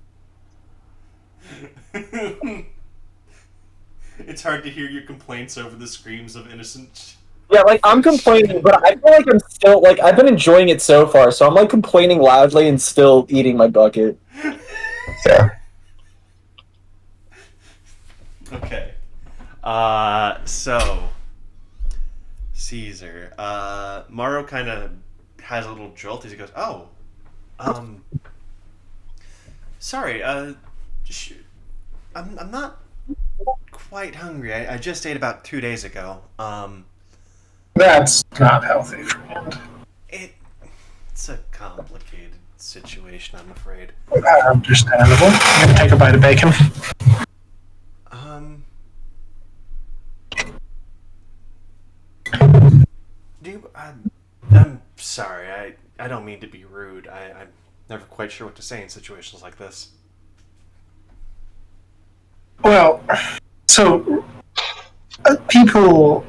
It's hard to hear your complaints over the screams of innocent. Yeah, like, I'm complaining, but I feel like I'm still, like, I've been enjoying it so far, so I'm, like, complaining loudly and still eating my bucket. Yeah. Okay. So Caesar. Morrow kind of has a little jolt as he goes, "Oh, sorry. I'm not quite hungry. I just ate about 2 days ago. That's not healthy for me. It's a complicated situation, I'm afraid. Understandable. I'm gonna take a bite of bacon. I'm sorry. I don't mean to be rude. I'm never quite sure what to say in situations like this. Well, so people,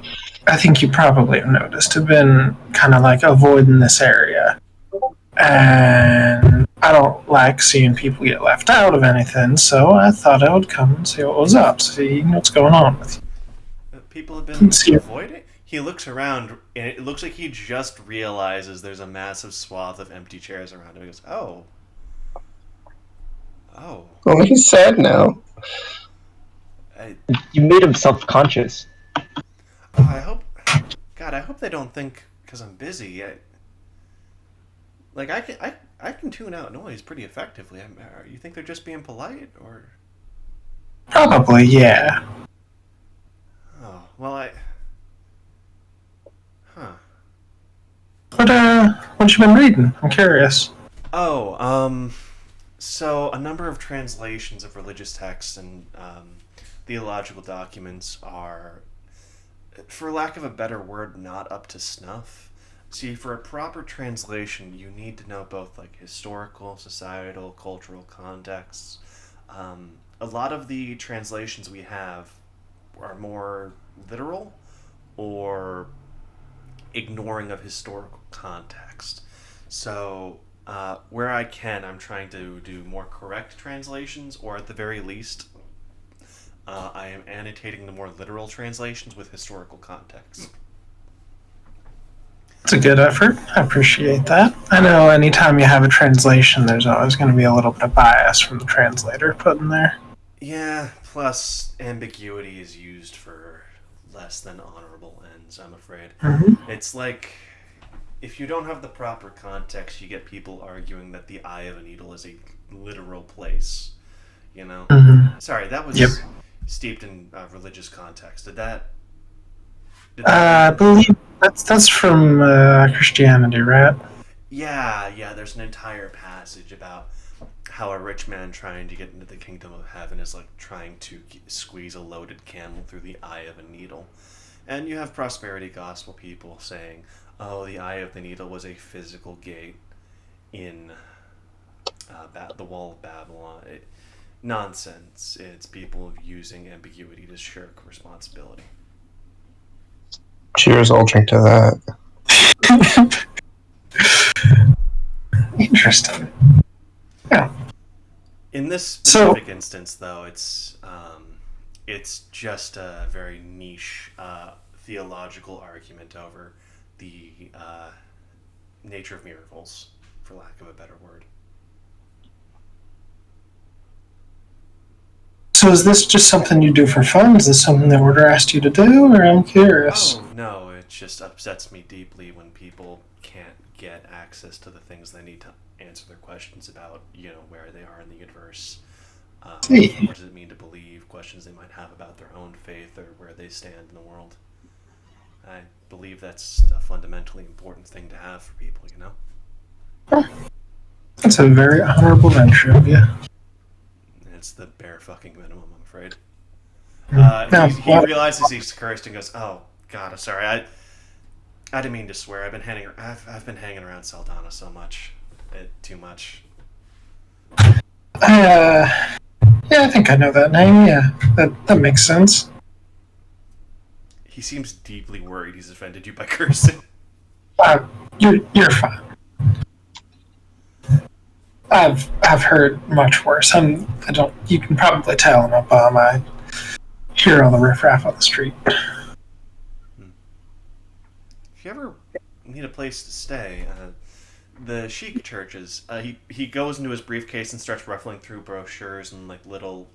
I think you probably have noticed, have been kind of like avoiding this area. And I don't like seeing people get left out of anything, so I thought I would come and see what was up, see what's going on with you. People have been See- avoiding. He looks around, and it looks like he just realizes there's a massive swath of empty chairs around him. He goes, "Oh, Well, he's sad now. You made him self-conscious. I hope, God, I hope they don't think because I'm busy. I can tune out noise pretty effectively. You think they're just being polite, or? Probably, yeah. Oh, well, But, what you been reading? I'm curious. So a number of translations of religious texts and theological documents are, for lack of a better word, not up to snuff. See, for a proper translation, you need to know both like historical, societal, cultural contexts. A lot of the translations we have are more literal or ignoring of historical context. So, where I can, I'm trying to do more correct translations, or at the very least, I am annotating the more literal translations with historical context. It's a good effort. I appreciate that. I know anytime you have a translation, there's always going to be a little bit of bias from the translator put in there. Yeah, plus ambiguity is used for less than honorable ends, I'm afraid. Mm-hmm. It's like if you don't have the proper context, you get people arguing that the eye of a needle is a literal place. You know? Mm-hmm. Sorry, that was Yep. steeped in religious context. Did that. I believe that's from Christianity, right? Yeah, there's an entire passage about how a rich man trying to get into the kingdom of heaven is like trying to squeeze a loaded camel through the eye of a needle. And you have prosperity gospel people saying, oh, the eye of the needle was a physical gate in the wall of Babylon. Nonsense. It's people using ambiguity to shirk responsibility. Cheers, I'll drink to that. Interesting. Yeah. In this specific instance, though, it's just a very niche theological argument over the nature of miracles, for lack of a better word. So is this just something you do for fun? Is this something the order asked you to do, or I'm curious? Oh, no, it just upsets me deeply when people can't get access to the things they need to answer their questions about, where they are in the universe. What does it mean to believe? Questions they might have about their own faith or where they stand in the world. I believe that's a fundamentally important thing to have for people, That's a very honorable venture of you. It's the bare fucking minimum, I'm afraid. Now, He realizes he's cursed and goes, "Oh God, I'm sorry. I didn't mean to swear. I've been hanging around Saldana so much, too much." Yeah, I think I know that name. Yeah, that makes sense. He seems deeply worried he's offended you by cursing. You're fine. I've heard much worse. I don't. You can probably tell I'm a bum. I hear all the riffraff on the street. If you ever need a place to stay, the Sheik churches, he goes into his briefcase and starts ruffling through brochures and little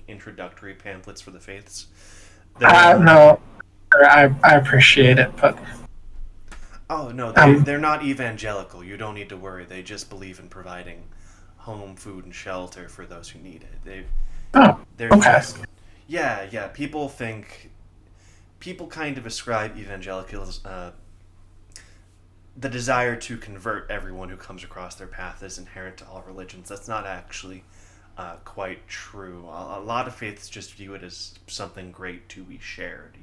introductory pamphlets for the faiths. No, I appreciate it, but Oh no, they're not evangelical. You don't need to worry. They just believe in providing home, food, and shelter for those who need it. They're okay. Yeah. People kind of ascribe evangelicals the desire to convert everyone who comes across their path is inherent to all religions. That's not actually quite true. A lot of faiths just view it as something great to be shared.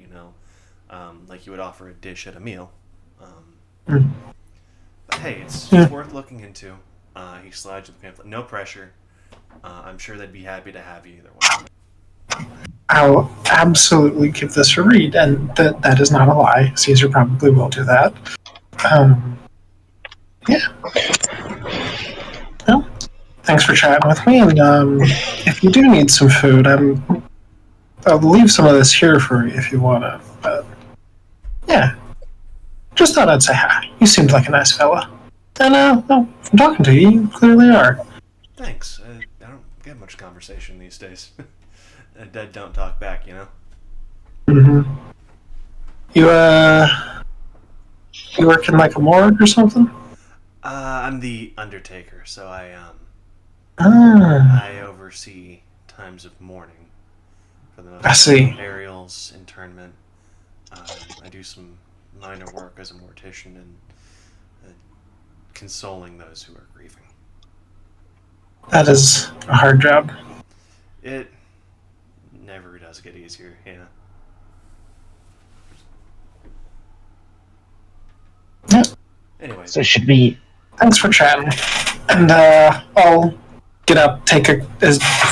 Like you would offer a dish at a meal. But hey, it's worth looking into. He slides with the pamphlet. No pressure. I'm sure they'd be happy to have you either way. I'll absolutely give this a read, and that is not a lie. Caesar probably will do that. Yeah. Well, thanks for chatting with me, and if you do need some food, I'll leave some of this here for you if you want to. But yeah, just thought I'd say hi. You seemed like a nice fella. And well, from talking to you, you clearly are. Thanks. I don't get much conversation these days. Dead don't talk back, Mm-hmm. You work in like a morgue or something? I'm the undertaker, so Ah, I oversee times of mourning for the most I see. burials, internment. I do some minor work as a mortician and consoling those who are grieving. That is a hard job. It never does get easier, yeah. Yeah. Anyway, So should we? Thanks for chatting. And I'll get up, take a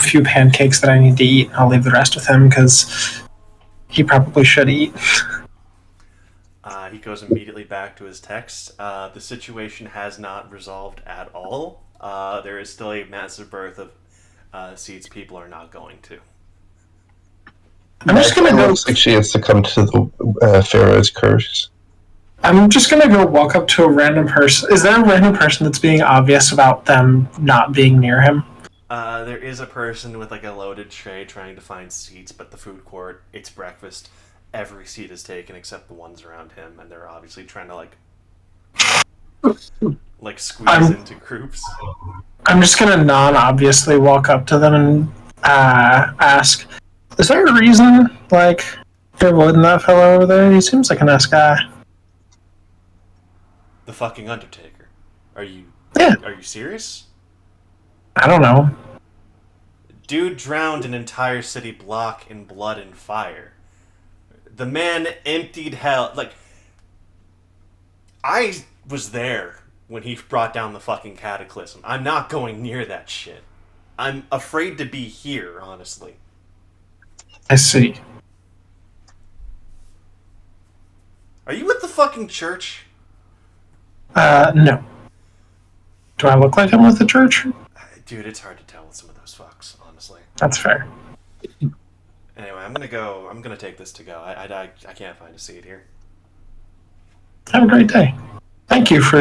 few pancakes that I need to eat. I'll leave the rest with him because he probably should eat. he goes immediately back to his text. The situation has not resolved at all. There is still a massive berth of seats people are not going to. I'm just gonna go. Looks like she has succumbed to the Pharaoh's curse. I'm just gonna go walk up to a random person. Is there a random person that's being obvious about them not being near him? There is a person with like a loaded tray trying to find seats, but the food court, it's breakfast. Every seat is taken except the ones around him, and they're obviously trying to like squeeze into groups. I'm just gonna non-obviously walk up to them and ask, "Is there a reason, like, you're avoiding that fellow over there? He seems like a nice guy." The fucking Undertaker. Are you serious? I don't know. Dude drowned an entire city block in blood and fire. The man emptied hell. Like, I was there when he brought down the fucking cataclysm. I'm not going near that shit. I'm afraid to be here, honestly. I see. Are you at the fucking church? No. Do I look like I'm with the church? Dude, it's hard to tell with some of those fucks, honestly. That's fair. Anyway, I'm gonna take this to go. I can't find a seat here. Have a great day. Thank you for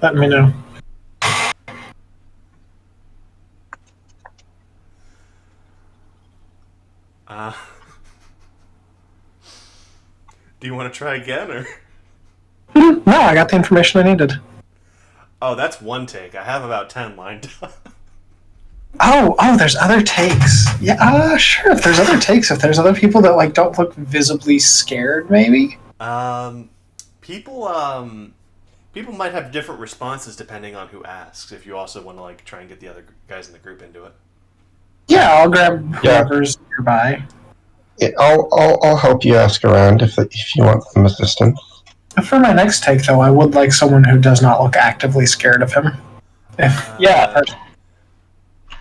letting me know. Do you want to try again, or? No, I got the information I needed. Oh, that's one take. I have about 10 lined up. Oh, there's other takes. Yeah, sure. If there's other takes, if there's other people that like don't look visibly scared, maybe. People might have different responses depending on who asks. If you also want to like try and get the other guys in the group into it. Yeah, I'll grab whoever's nearby. Yeah, I'll help you ask around if you want some assistance. For my next take, though, I would like someone who does not look actively scared of him. Yeah.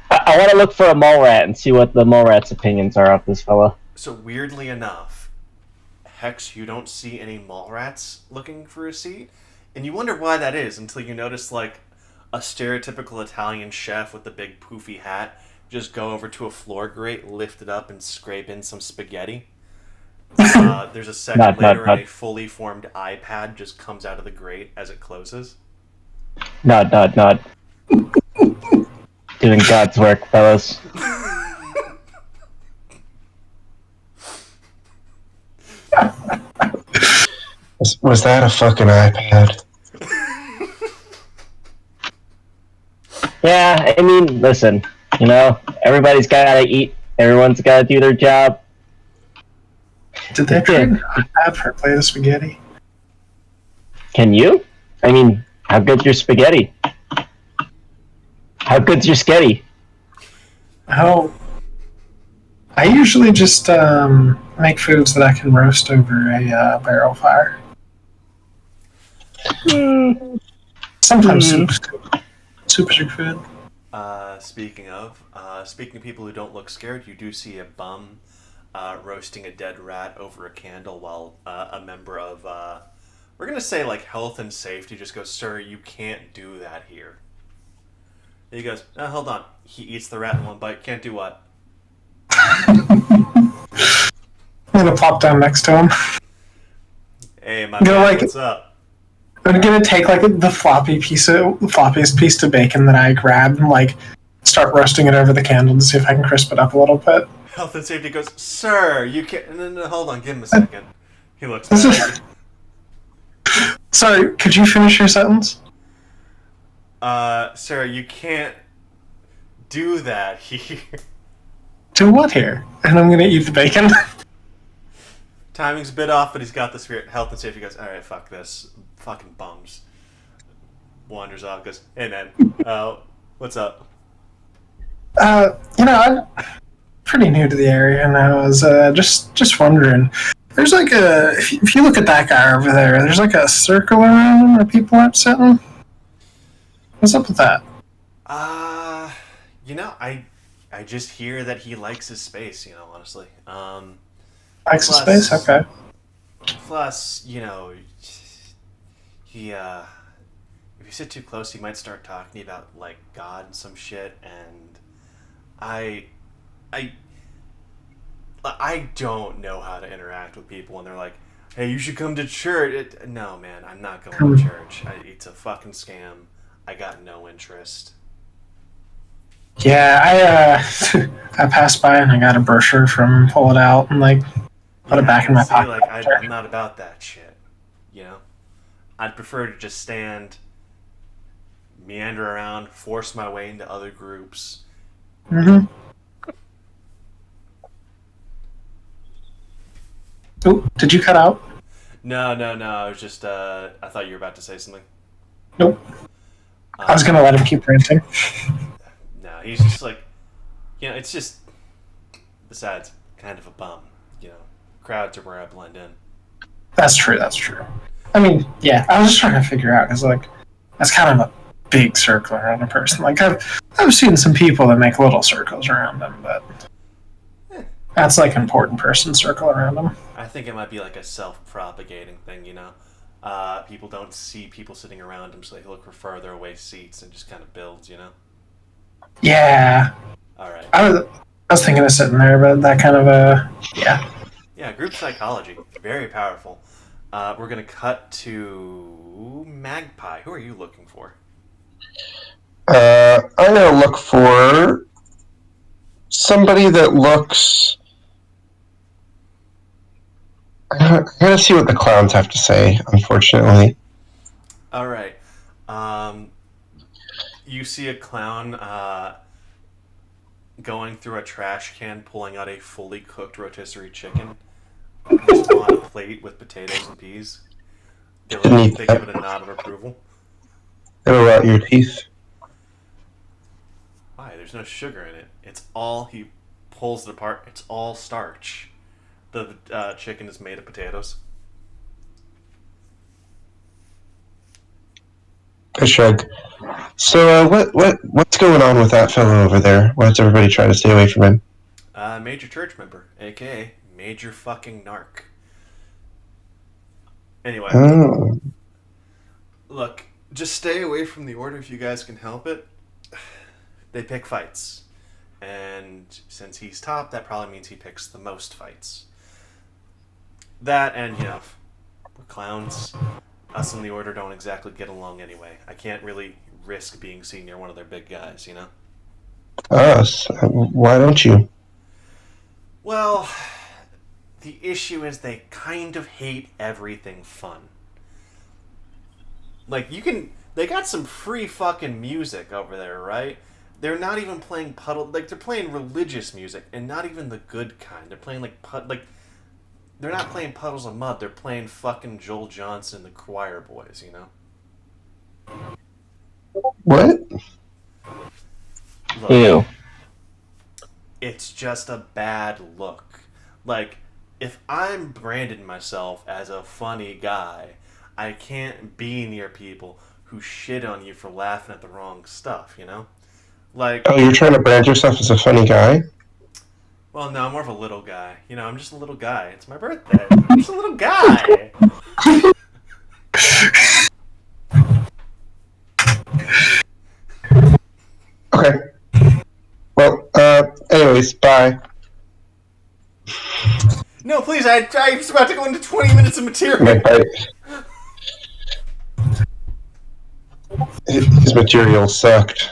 I want to look for a mole rat and see what the mole rat's opinions are of this fella. So weirdly enough, Hex, you don't see any mall rats looking for a seat, and you wonder why that is until you notice like a stereotypical Italian chef with a big poofy hat just go over to a floor grate, lift it up, and scrape in some spaghetti. There's a second later, and a fully formed iPad just comes out of the grate as it closes. Nod. Doing God's work, fellas. Was that a fucking iPad? Yeah, I mean, listen, everybody's gotta eat, everyone's gotta do their job. Did they trade an iPad for a plate of spaghetti? Can you? I mean, how good's your spaghetti? How good's your sketty? Oh, I usually just make foods that I can roast over a barrel fire. Sometimes soup's good. Soup is good. Speaking of people who don't look scared, you do see a bum roasting a dead rat over a candle while a member of, we're going to say like health and safety just goes, "Sir, you can't do that here." He goes, "Hold on." He eats the rat in one bite. Can't do what? I'm gonna plop down next to him. Hey, my man, what's up? I'm gonna take like the floppiest piece of bacon that I grabbed and like start roasting it over the candle to see if I can crisp it up a little bit. Health and safety goes, "Sir, you can't." No, hold on, give him a second. He looks back. Sorry, could you finish your sentence? Sir, you can't do that here. Do what here? And I'm gonna eat the bacon. Timing's a bit off, but he's got the spirit. Health and safety goes, "Alright, fuck this. Fucking bums." Wanders off, goes, "Hey man, what's up?" I'm pretty new to the area, and I was just wondering, There's like a if you look at that guy over there, there's like a circle around him where people aren't sitting. What's up with that? You know, I just hear that he likes his space. You know, honestly. Likes the Plus- space? Okay. Plus, you know, he if you sit too close, he might start talking to you about like God and some shit, and I don't know how to interact with people when they're like, "Hey, you should come to church." No, man, I'm not going to church. It's a fucking scam. I got no interest. Yeah, I passed by and I got a brochure from him, pull it out and like put it back in my see, pocket. like I'm not about that shit. You know, I'd prefer to just stand, meander around, force my way into other groups. Mm-hmm. Oh, did you cut out? No. I was just I thought you were about to say something. Nope. I was gonna let him keep ranting. No, he's just like, you know, it's just. Besides, kind of a bum. You know, crowds are where I blend in. That's true. I mean, yeah, I was just trying to figure out because like that's kind of a big circle around a person. Like I've seen some people that make little circles around them, but that's like an important person circle around them. I think it might be like a self-propagating thing. You know, people don't see people sitting around them, so they look for further away seats and just kind of builds. You know. Yeah, All right. I was thinking of sitting there, but that kind of yeah. Yeah, group psychology, very powerful. We're gonna cut to Magpie. Who are you looking for? I'm gonna look for somebody that looks. I gotta see what the clowns have to say. Unfortunately, All right. You see a clown going through a trash can, pulling out a fully cooked rotisserie chicken just on a plate with potatoes and peas. They give it a nod of approval. it'll rot your teeth. Why? There's no sugar in it. It's all he pulls it apart. It's all starch. The chicken is made of potatoes. I shrug. So, what's going on with that fellow over there? Why does everybody try to stay away from him? Major church member, aka Major fucking narc. Anyway, Oh, look, just stay away from the order if you guys can help it. They pick fights. And since he's top, that probably means he picks the most fights. That and, you know, we're clowns. Us in the order don't exactly get along anyway. I can't really risk being seen near one of their big guys, you know? us? Why don't you? Well, the issue is they kind of hate everything fun. Like, they got some free fucking music over there, right? They're not even playing they're playing religious music, and not even the good kind. They're playing they're not playing Puddles of Mud, they're playing fucking Joel Johnson and the Choir Boys, you know? What? Look, Ew. it's just a bad look. Like, if I'm branding myself as a funny guy, I can't be near people who shit on you for laughing at the wrong stuff, you know? Like, Oh, you're trying to brand yourself as a funny guy? well, no, I'm more of a little guy. You know, I'm just a little guy. It's my birthday. I'm just a little guy. Okay. Well, anyways, bye. No, please, I was about to go into 20 minutes of material. Magpie. His material sucked.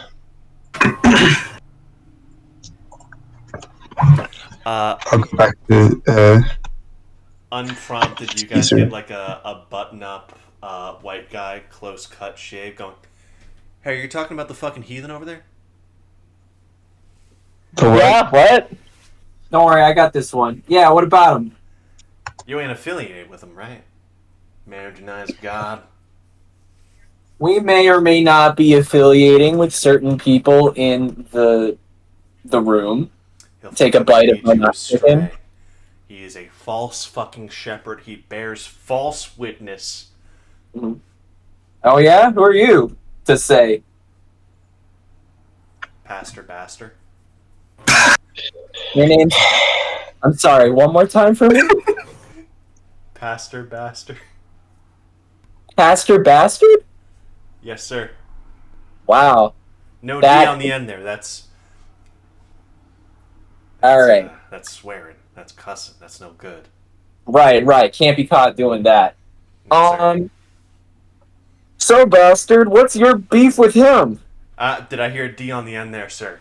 I'll go back to, Unprompted, you Yes, guys sir. get like a button-up white guy, close-cut shave, going, "Hey, you're talking about the fucking heathen over there?" the what? Yeah, what? Don't worry, I got this one. Yeah, what about him? You ain't affiliated with him, right? Man who denies God. We may or may not be affiliating with certain people in the room. He'll Take a fucking bite of lead my you nut with him. astray. He is a false fucking shepherd. He bears false witness. Oh yeah? Who are you to say? Pastor Baster. Your name's... I'm sorry, one more time for me? Pastor Baster. Pastor Bastard? Yes, sir. Wow. No That- D on the end there. That's Alright. That's swearing. That's cussing. That's no good. Right. Can't be caught doing that. No, sir. So, Bastard, what's your beef with him? Did I hear a D on the end there, sir?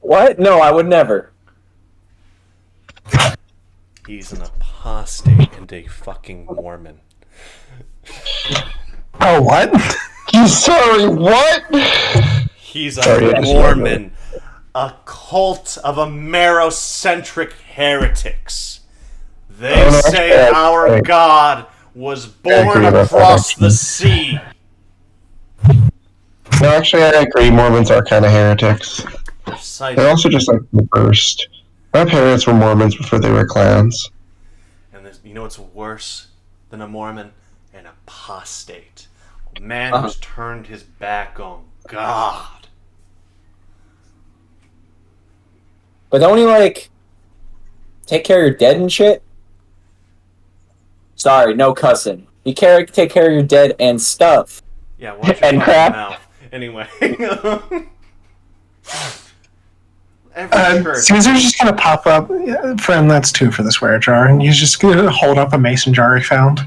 What? No, I would never. He's an apostate and a fucking Mormon. Oh, what? Sorry, what? He's a Sorry, I just Mormon. A cult of Amerocentric heretics. They Oh, no, say that's our right. God was I agree born with that, across actually. the sea. No, actually, I agree. Mormons are kind of heretics. They're Precisely. also just like the first. My parents were Mormons before they were clowns. And you know what's worse than a Mormon? An apostate. A man who's turned his back on God. But don't you, like, take care of your dead and shit? Sorry, no cussing. You take care of your dead and stuff. Yeah, watch your And fucking crap. mouth. Anyway. Every church. Caesar's just gonna pop up. Yeah, friend, that's 2 for the swear jar, and he's just gonna hold up a mason jar he found.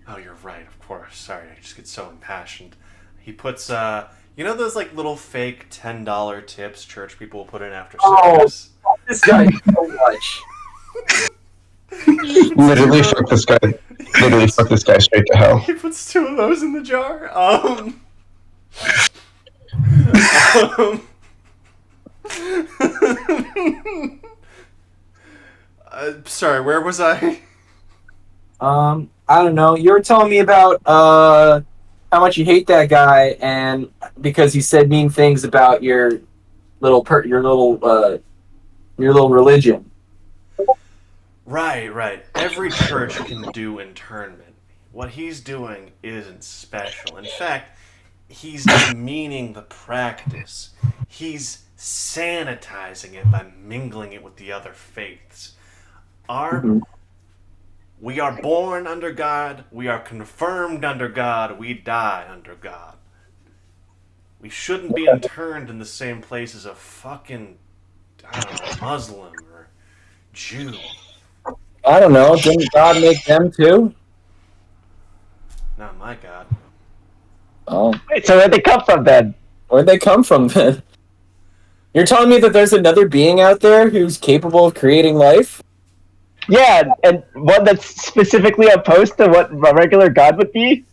Oh, you're right, of course. Sorry, I just get so impassioned. He puts, you know those, like, little fake $10 tips church people will put in after Oh. service? This guy so much. Literally fuck this guy. Literally fuck this guy straight to hell. He puts 2 of those in the jar. Sorry, where was I? I don't know. You were telling me about how much you hate that guy, and because he said mean things about your little religion. Right. Every church can do internment. What he's doing isn't special. In fact, he's demeaning the practice. He's sanitizing it by mingling it with the other faiths. We are born under God, we are confirmed under God, we die under God. We shouldn't be interned in the same place as a fucking, I don't know, Muslim or Jew. I don't know. Didn't God make them too? Not my God. Oh, Wait, so where'd they come from then? where'd they come from then? You're telling me that there's another being out there who's capable of creating life? Yeah, and one that's specifically opposed to what a regular god would be?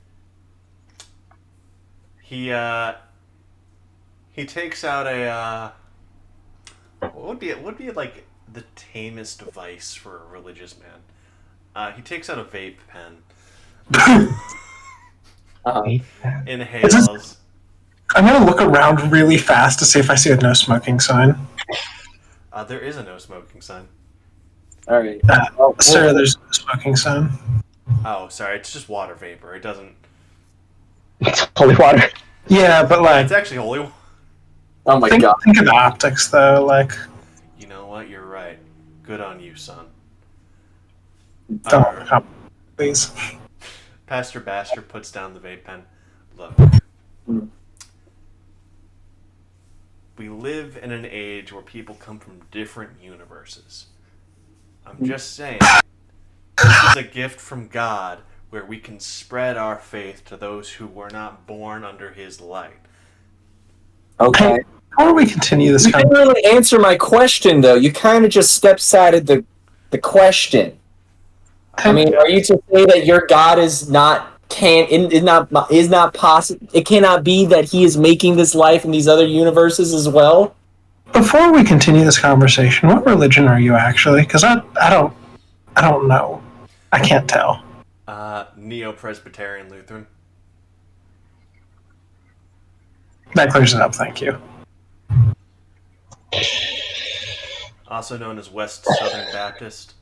He takes out a what would be like the tamest device for a religious man? He takes out a vape pen, inhales. I'm gonna look around really fast to see if I see a no smoking sign. There is a no smoking sign. All right. Sir, there's a smoking sign. Oh, sorry, it's just water vapor. It doesn't. It's holy water. Yeah, but like, It's actually holy. Oh my think, god. think of the optics though. Like, You know what? You're right. Good on you, son. don't, please. Pastor Baster puts down the vape pen. Look. We live in an age where people come from different universes. I'm just saying, this is a gift from God where we can spread our faith to those who were not born under His light. Okay. Before we continue this You didn't really answer my question, though. You kind of just step-sided the question. I mean, are you to say that your God is not possible? It cannot be that He is making this life in these other universes as well. Before we continue this conversation, what religion are you actually? Because I don't know. I can't tell. Neo-Presbyterian Lutheran. That clears it up. Thank you. Also known as West Southern Baptist.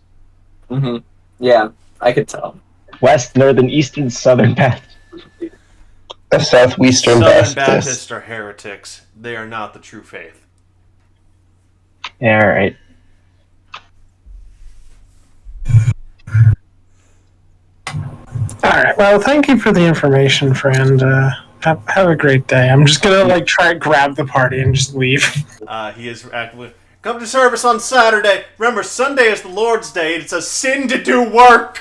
Yeah, I could tell. West, northern, eastern, southern Baptist. A southwestern Southern Baptist. Baptists are heretics. They are not the true faith. Yeah, all right. All right. Well, thank you for the information, friend. Have a great day. I'm just gonna try to grab the party and just leave. He is actively come to service on Saturday. Remember, Sunday is the Lord's Day. It's a sin to do work.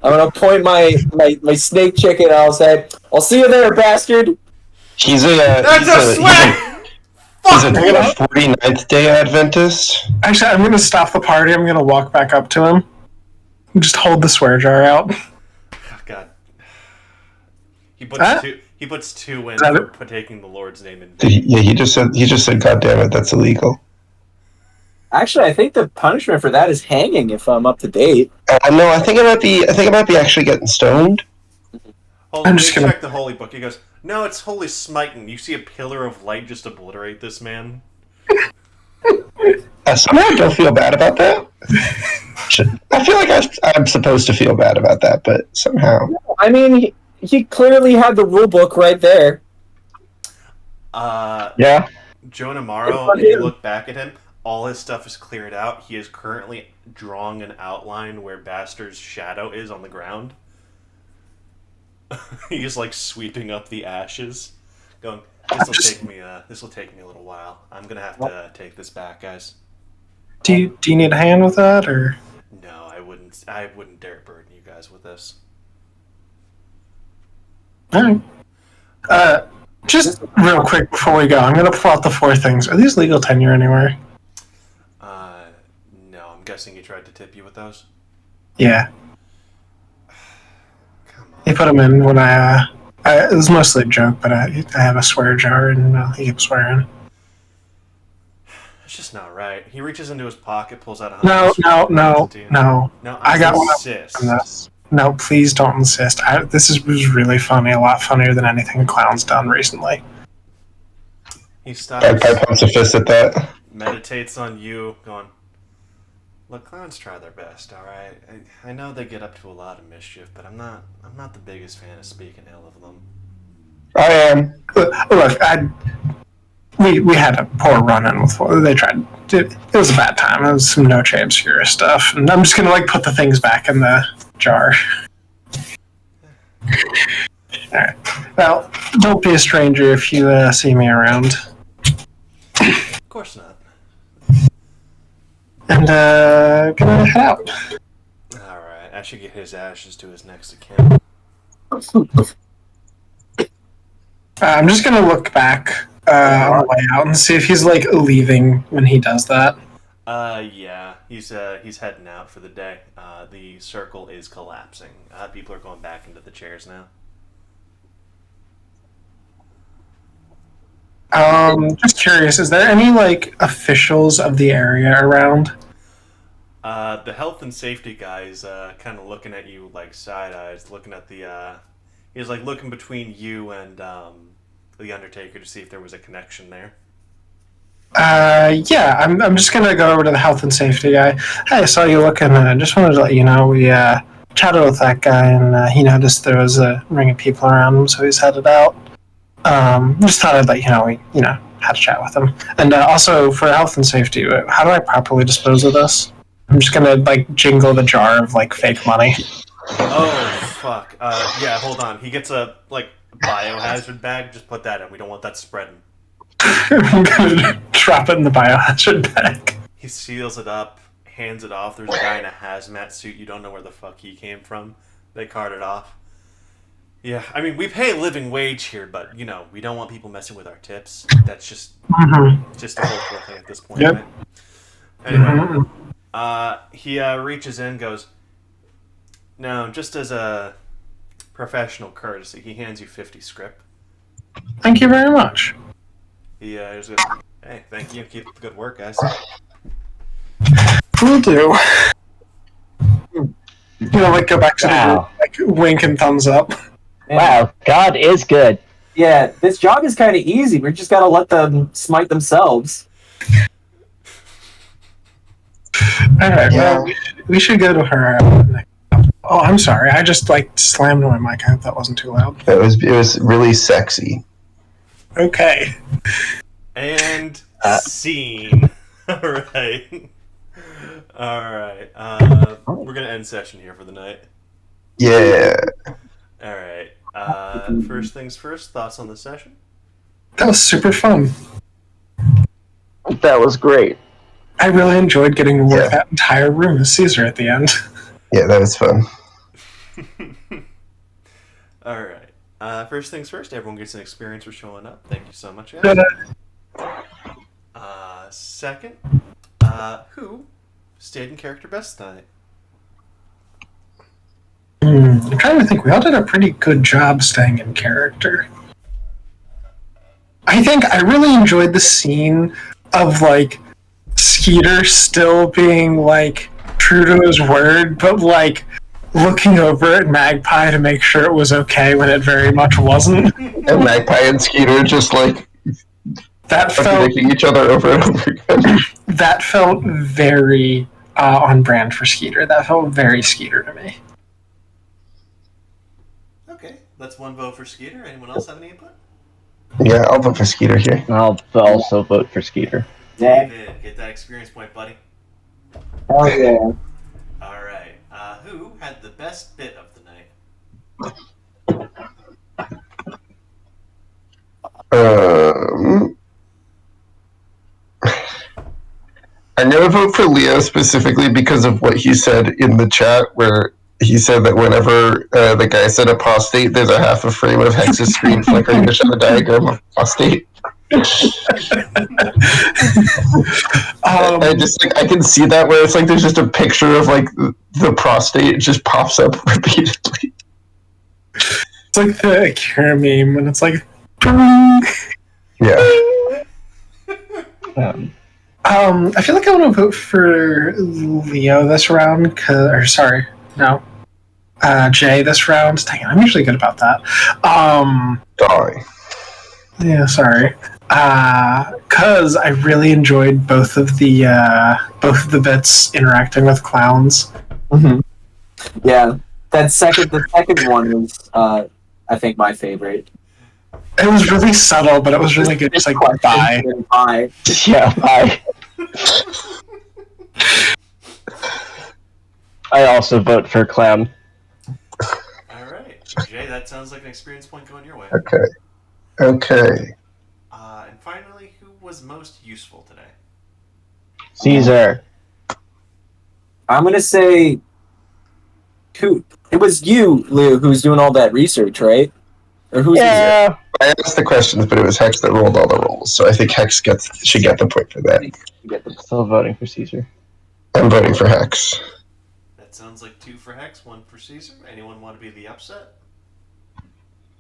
I'm gonna point my snake chicken and I'll say, I'll see you there, bastard! He's a That's a sweat. he's a Fuck. 49th day Adventist. Actually, I'm gonna stop the party. I'm gonna walk back up to him. Just hold the swear jar out. Oh, God. He puts two in that for taking the Lord's name in vain. Yeah, he just said, God damn it, that's illegal. Actually, I think the punishment for that is hanging if I'm up to date. No, I think it might be actually getting stoned. Hold I'm on, just they gonna- check the holy book. He goes, no, it's holy smiting. You see a pillar of light just obliterate this man? Somehow I don't feel bad about that. I feel like I'm supposed to feel bad about that, but somehow. I mean, he clearly had the rule book right there. Yeah. Joe Namaro, if you look back at him, all his stuff is cleared out. He is currently drawing an outline where Bastard's shadow is on the ground. He's like sweeping up the ashes, going, This will take me a little while. I'm gonna have to take this back, guys. Do you need a hand with that, or? No, I wouldn't dare burden you guys with this. All right. Just real quick before we go, I'm gonna pull out the 4 things. Are these legal tenure anywhere? No, I'm guessing he tried to tip you with those. Yeah. Come on. He put them in when it was mostly a joke, but I have a swear jar and he kept swearing. It's just not right. He reaches into his pocket, pulls out a No. $100. No, I got one insist. on this. No, please don't insist. This was really funny, a lot funnier than anything Clown's done recently. He stops, I pumps a fist at that. meditates on you, going, look, clowns try their best, alright? I know they get up to a lot of mischief, but I'm not the biggest fan of speaking ill of them. I am. Look, we had a poor run-in with they tried. It was a bad time. It was some Noche Obscura stuff, and I'm just gonna put the things back in the jar. All right. Well, don't be a stranger if you see me around. Of course not. And gonna head out. Alright, I should get his ashes to his next account. I'm just gonna look back on the way out and see if he's leaving when he does that. Yeah, he's heading out for the day. The circle is collapsing. People are going back into the chairs now. Just curious, is there any officials of the area around? The health and safety guy's kind of looking at you side eyes, looking at the. He's looking between you and the Undertaker to see if there was a connection there. Yeah, I'm just gonna go over to the health and safety guy. Hey, I saw you looking. I just wanted to let you know we chatted with that guy, and he noticed there was a ring of people around him, so he's headed out. Just thought I'd let you know we had a chat with him. And also for health and safety, how do I properly dispose of this? I'm just gonna jingle the jar of fake money. Oh fuck! Yeah, hold on. He gets a biohazard bag. Just put that in. We don't want that spreading. I'm gonna drop it in the biohazard bag. He seals it up, hands it off. There's a guy in a hazmat suit. You don't know where the fuck he came from. They cart it off. Yeah, I mean, we pay a living wage here, but, we don't want people messing with our tips. That's just just a whole thing at this point, Yep. right? Anyway, he reaches in, goes, no, just as a professional courtesy, he hands you 50 script. Thank you very much. He just goes, hey, thank you. Keep up the good work, guys. Will do. Go back to Wow. the wink and thumbs up. Wow, God is good. Yeah, this job is kind of easy. We just gotta let them smite themselves. All right. Yeah. Well, should go to her. Oh, I'm sorry. I just like slammed my mic. I hope that wasn't too loud. It was really sexy. Okay. And scene. Alright. Alright. We're gonna end session here for the night. Yeah. Alright. First things first, thoughts on the session? That was super fun. That was great. I really enjoyed getting to work Yeah. that entire room as Caesar at the end. Yeah, that was fun. Alright. First things first, everyone gets an experience for showing up. Thank you so much, guys. Second, who stayed in character best tonight? I'm trying to think. We all did a pretty good job staying in character. I think I really enjoyed the scene of like Skeeter still being like true to his word, but like looking over at Magpie to make sure it was okay when it very much wasn't. And Magpie and Skeeter just like That felt contradicting each other over and over again. that felt very on brand for Skeeter. That felt very Skeeter to me. Okay, that's one vote for Skeeter. Anyone else have any input? Yeah, I'll vote for Skeeter here. I'll also vote for Skeeter. Yeah. David, get that experience point, buddy. Oh yeah. Alright, who had the best bit of the night? I'm gonna vote for Leo specifically because of what he said in the chat, where he said that whenever the guy said apostate, there's a half a frame of Hex's screen flickering to show the diagram of apostate. I just like I can see that where it's like there's just a picture of like the prostate just pops up repeatedly. It's like the Akira meme when it's like. Yeah. I feel like I want to vote for Leo this round, Jay this round. Dang it, I'm usually good about that. Die. Yeah, sorry. Cause I really enjoyed both of the bits interacting with clowns. Mm-hmm. Yeah. The second one was, I think, my favorite. It was really subtle, but it was really good. Just like bye. Bye. Yeah, I also vote for Clown. Alright, Jay, that sounds like an experience point going your way. Okay. And finally, who was most useful today? Caesar. I'm gonna say, who? It was you, Lou, who was doing all that research, right? Or who's Yeah. I asked the questions, but it was Hex that rolled all the rolls, so I think Hex should get the point for that. Still voting for Caesar. I'm voting for Hex. That sounds like 2 for Hex, 1 for Caesar. Anyone want to be the upset?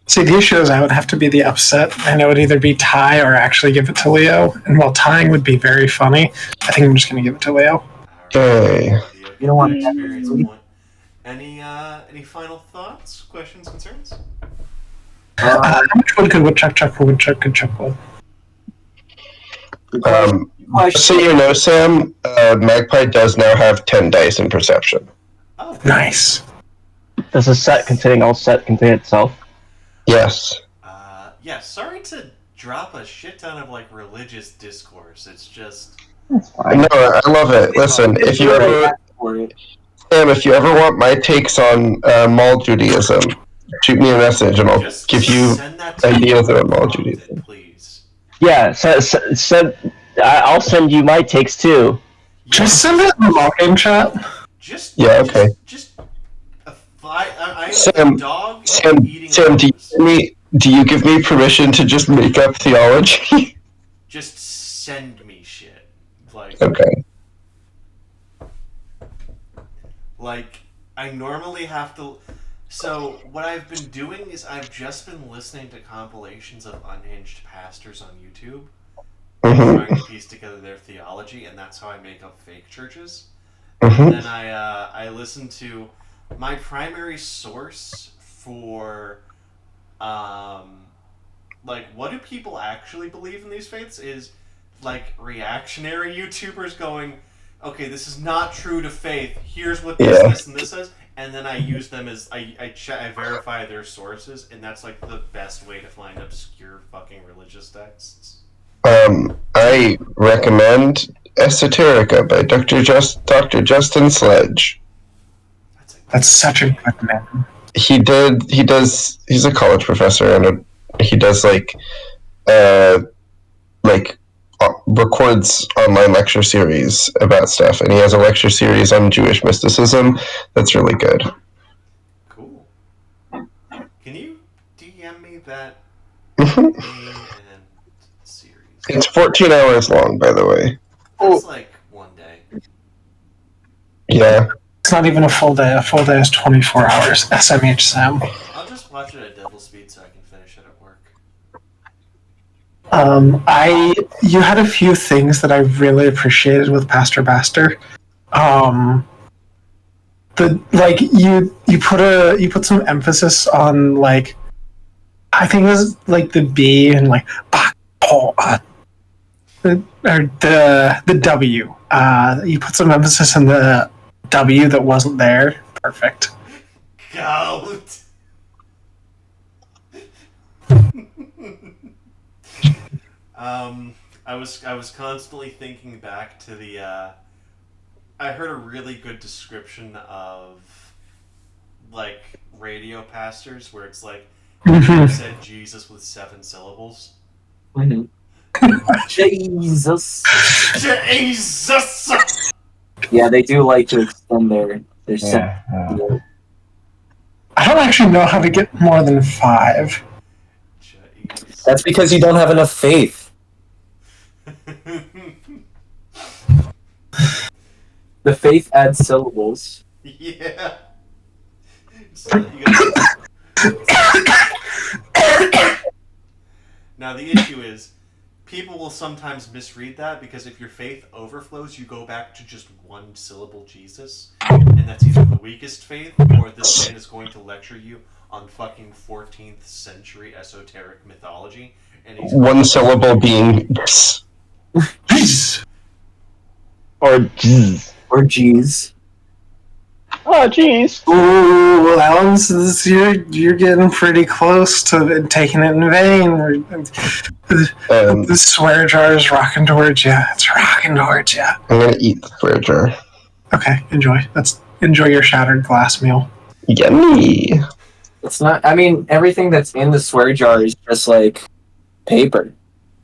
See, the issue is I would have to be the upset, and it would either be tie or actually give it to Leo. And while tying would be very funny, I think I'm just going to give it to Leo. Okay. You don't want experience that. point. Any final thoughts, questions, concerns? How much wood could Woodchuck chuck for Woodchuck could chuck wood? Just so you know, Sam, Magpie does now have 10 dice in perception. Oh, Nice. Does a set containing all set contain itself? Yes. Yeah, sorry to drop a shit ton of like religious discourse. It's just That's fine. No, I love it. Listen, if you ever, Sam, if you ever want my takes on Mall Judaism, shoot me a message and I'll just give you send that to ideas me on Mall prompted, Judaism. please. Yeah, I'll send you my takes too. Just send it in the walk-in chat. Just Yeah, okay. Just I Sam, a dog Sam, eating Sam, apples. do you give me permission to just make up theology? Just send me shit. Okay. Like, I normally have to. So, what I've been doing is I've just been listening to compilations of unhinged pastors on YouTube, Mm-hmm. trying to piece together their theology, and that's how I make up fake churches. Mm-hmm. And then I listen to my primary source for, like, what do people actually believe in these faiths is, like, reactionary YouTubers going, okay, this is not true to faith. Here's what Yeah. this, and this is, and then I use them as I verify their sources, and that's like the best way to find obscure fucking religious texts. I recommend Esoterica by Dr. Justin Sledge. That's such a good name. He's a college professor, and he does records online lecture series about stuff, and he has a lecture series on Jewish mysticism that's really good. Cool. Can you DM me that Mhm. name and series? It's 14 hours long, by the way. That's like one day. Yeah. It's not even a full day. A full day is 24 hours. SMH Sam. I'll just watch it at double speed so I can finish it at work. You had a few things that I really appreciated with Pastor Baster. You put some emphasis on like, I think it was like the B and like or the W. You put some emphasis on the W that wasn't there. Perfect. Goat! I was constantly thinking back to the I heard a really good description of like radio pastors where it's like you said Jesus with 7 syllables. Mhm. Jesus. Jesus! Yeah, they do like to extend their sentence. Yeah. I don't actually know how to get more than 5. Jesus. That's because you don't have enough faith. The faith adds syllables. Yeah. So you gotta... Now the issue is, people will sometimes misread that because if your faith overflows, you go back to just 1 syllable Jesus, and that's either the weakest faith or this man is going to lecture you on fucking 14th century esoteric mythology, and he's 1 syllable being Jeez. Or jizz. Or G's. Oh, jeez. Ooh, Alan's, you're getting pretty close to taking it in vain. The swear jar is rocking towards you. It's rocking towards you. I'm gonna eat the swear jar. Okay, enjoy. Enjoy your shattered glass meal. Yummy. It's not. I mean, everything that's in the swear jar is just like paper.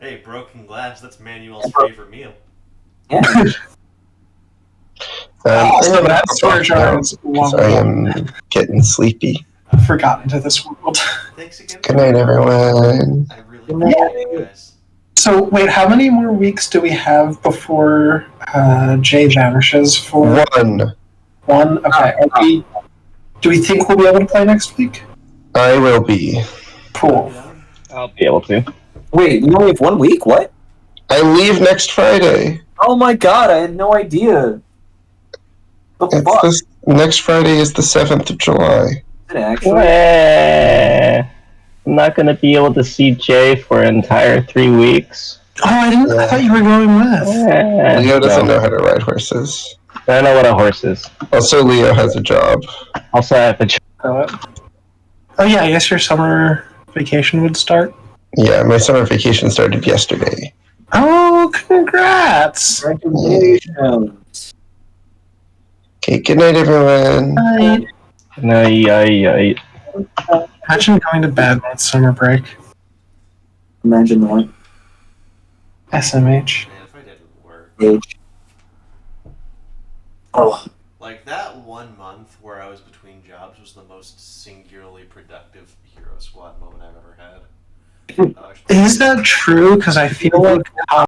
Hey, broken glass, that's Manuel's favorite meal. Yeah. So that swear jar is So I am getting sleepy. forgotten to this world. Thanks again. Good night, everyone. I really appreciate you guys. So wait, how many more weeks do we have before Jay vanishes for? 1. 1? Okay. Do we think we'll be able to play next week? I will be. Cool. I'll be able to. Wait, you only have 1 week? What? I leave next Friday. Oh my god, I had no idea. What the fuck? Next Friday is the 7th of July. Is it actually? Wah. I'm not gonna be able to see Jay for an entire 3 weeks. Oh, I didn't. I thought you were going with. Leo doesn't know how to ride horses. I don't know what a horse is. Also, Leo has a job. Also, I have a job. Oh yeah, I guess your summer vacation would start. Yeah, my summer vacation started yesterday. Oh, congrats! Congratulations. Okay, good night, everyone. No, Imagine going to bed on summer break. Imagine that. SMH. Man, if I didn't work. Age. Oh. Like, that 1 month where I was between jobs was the most singularly productive Hero Squad moment I've ever had. Is that true? Because I feel like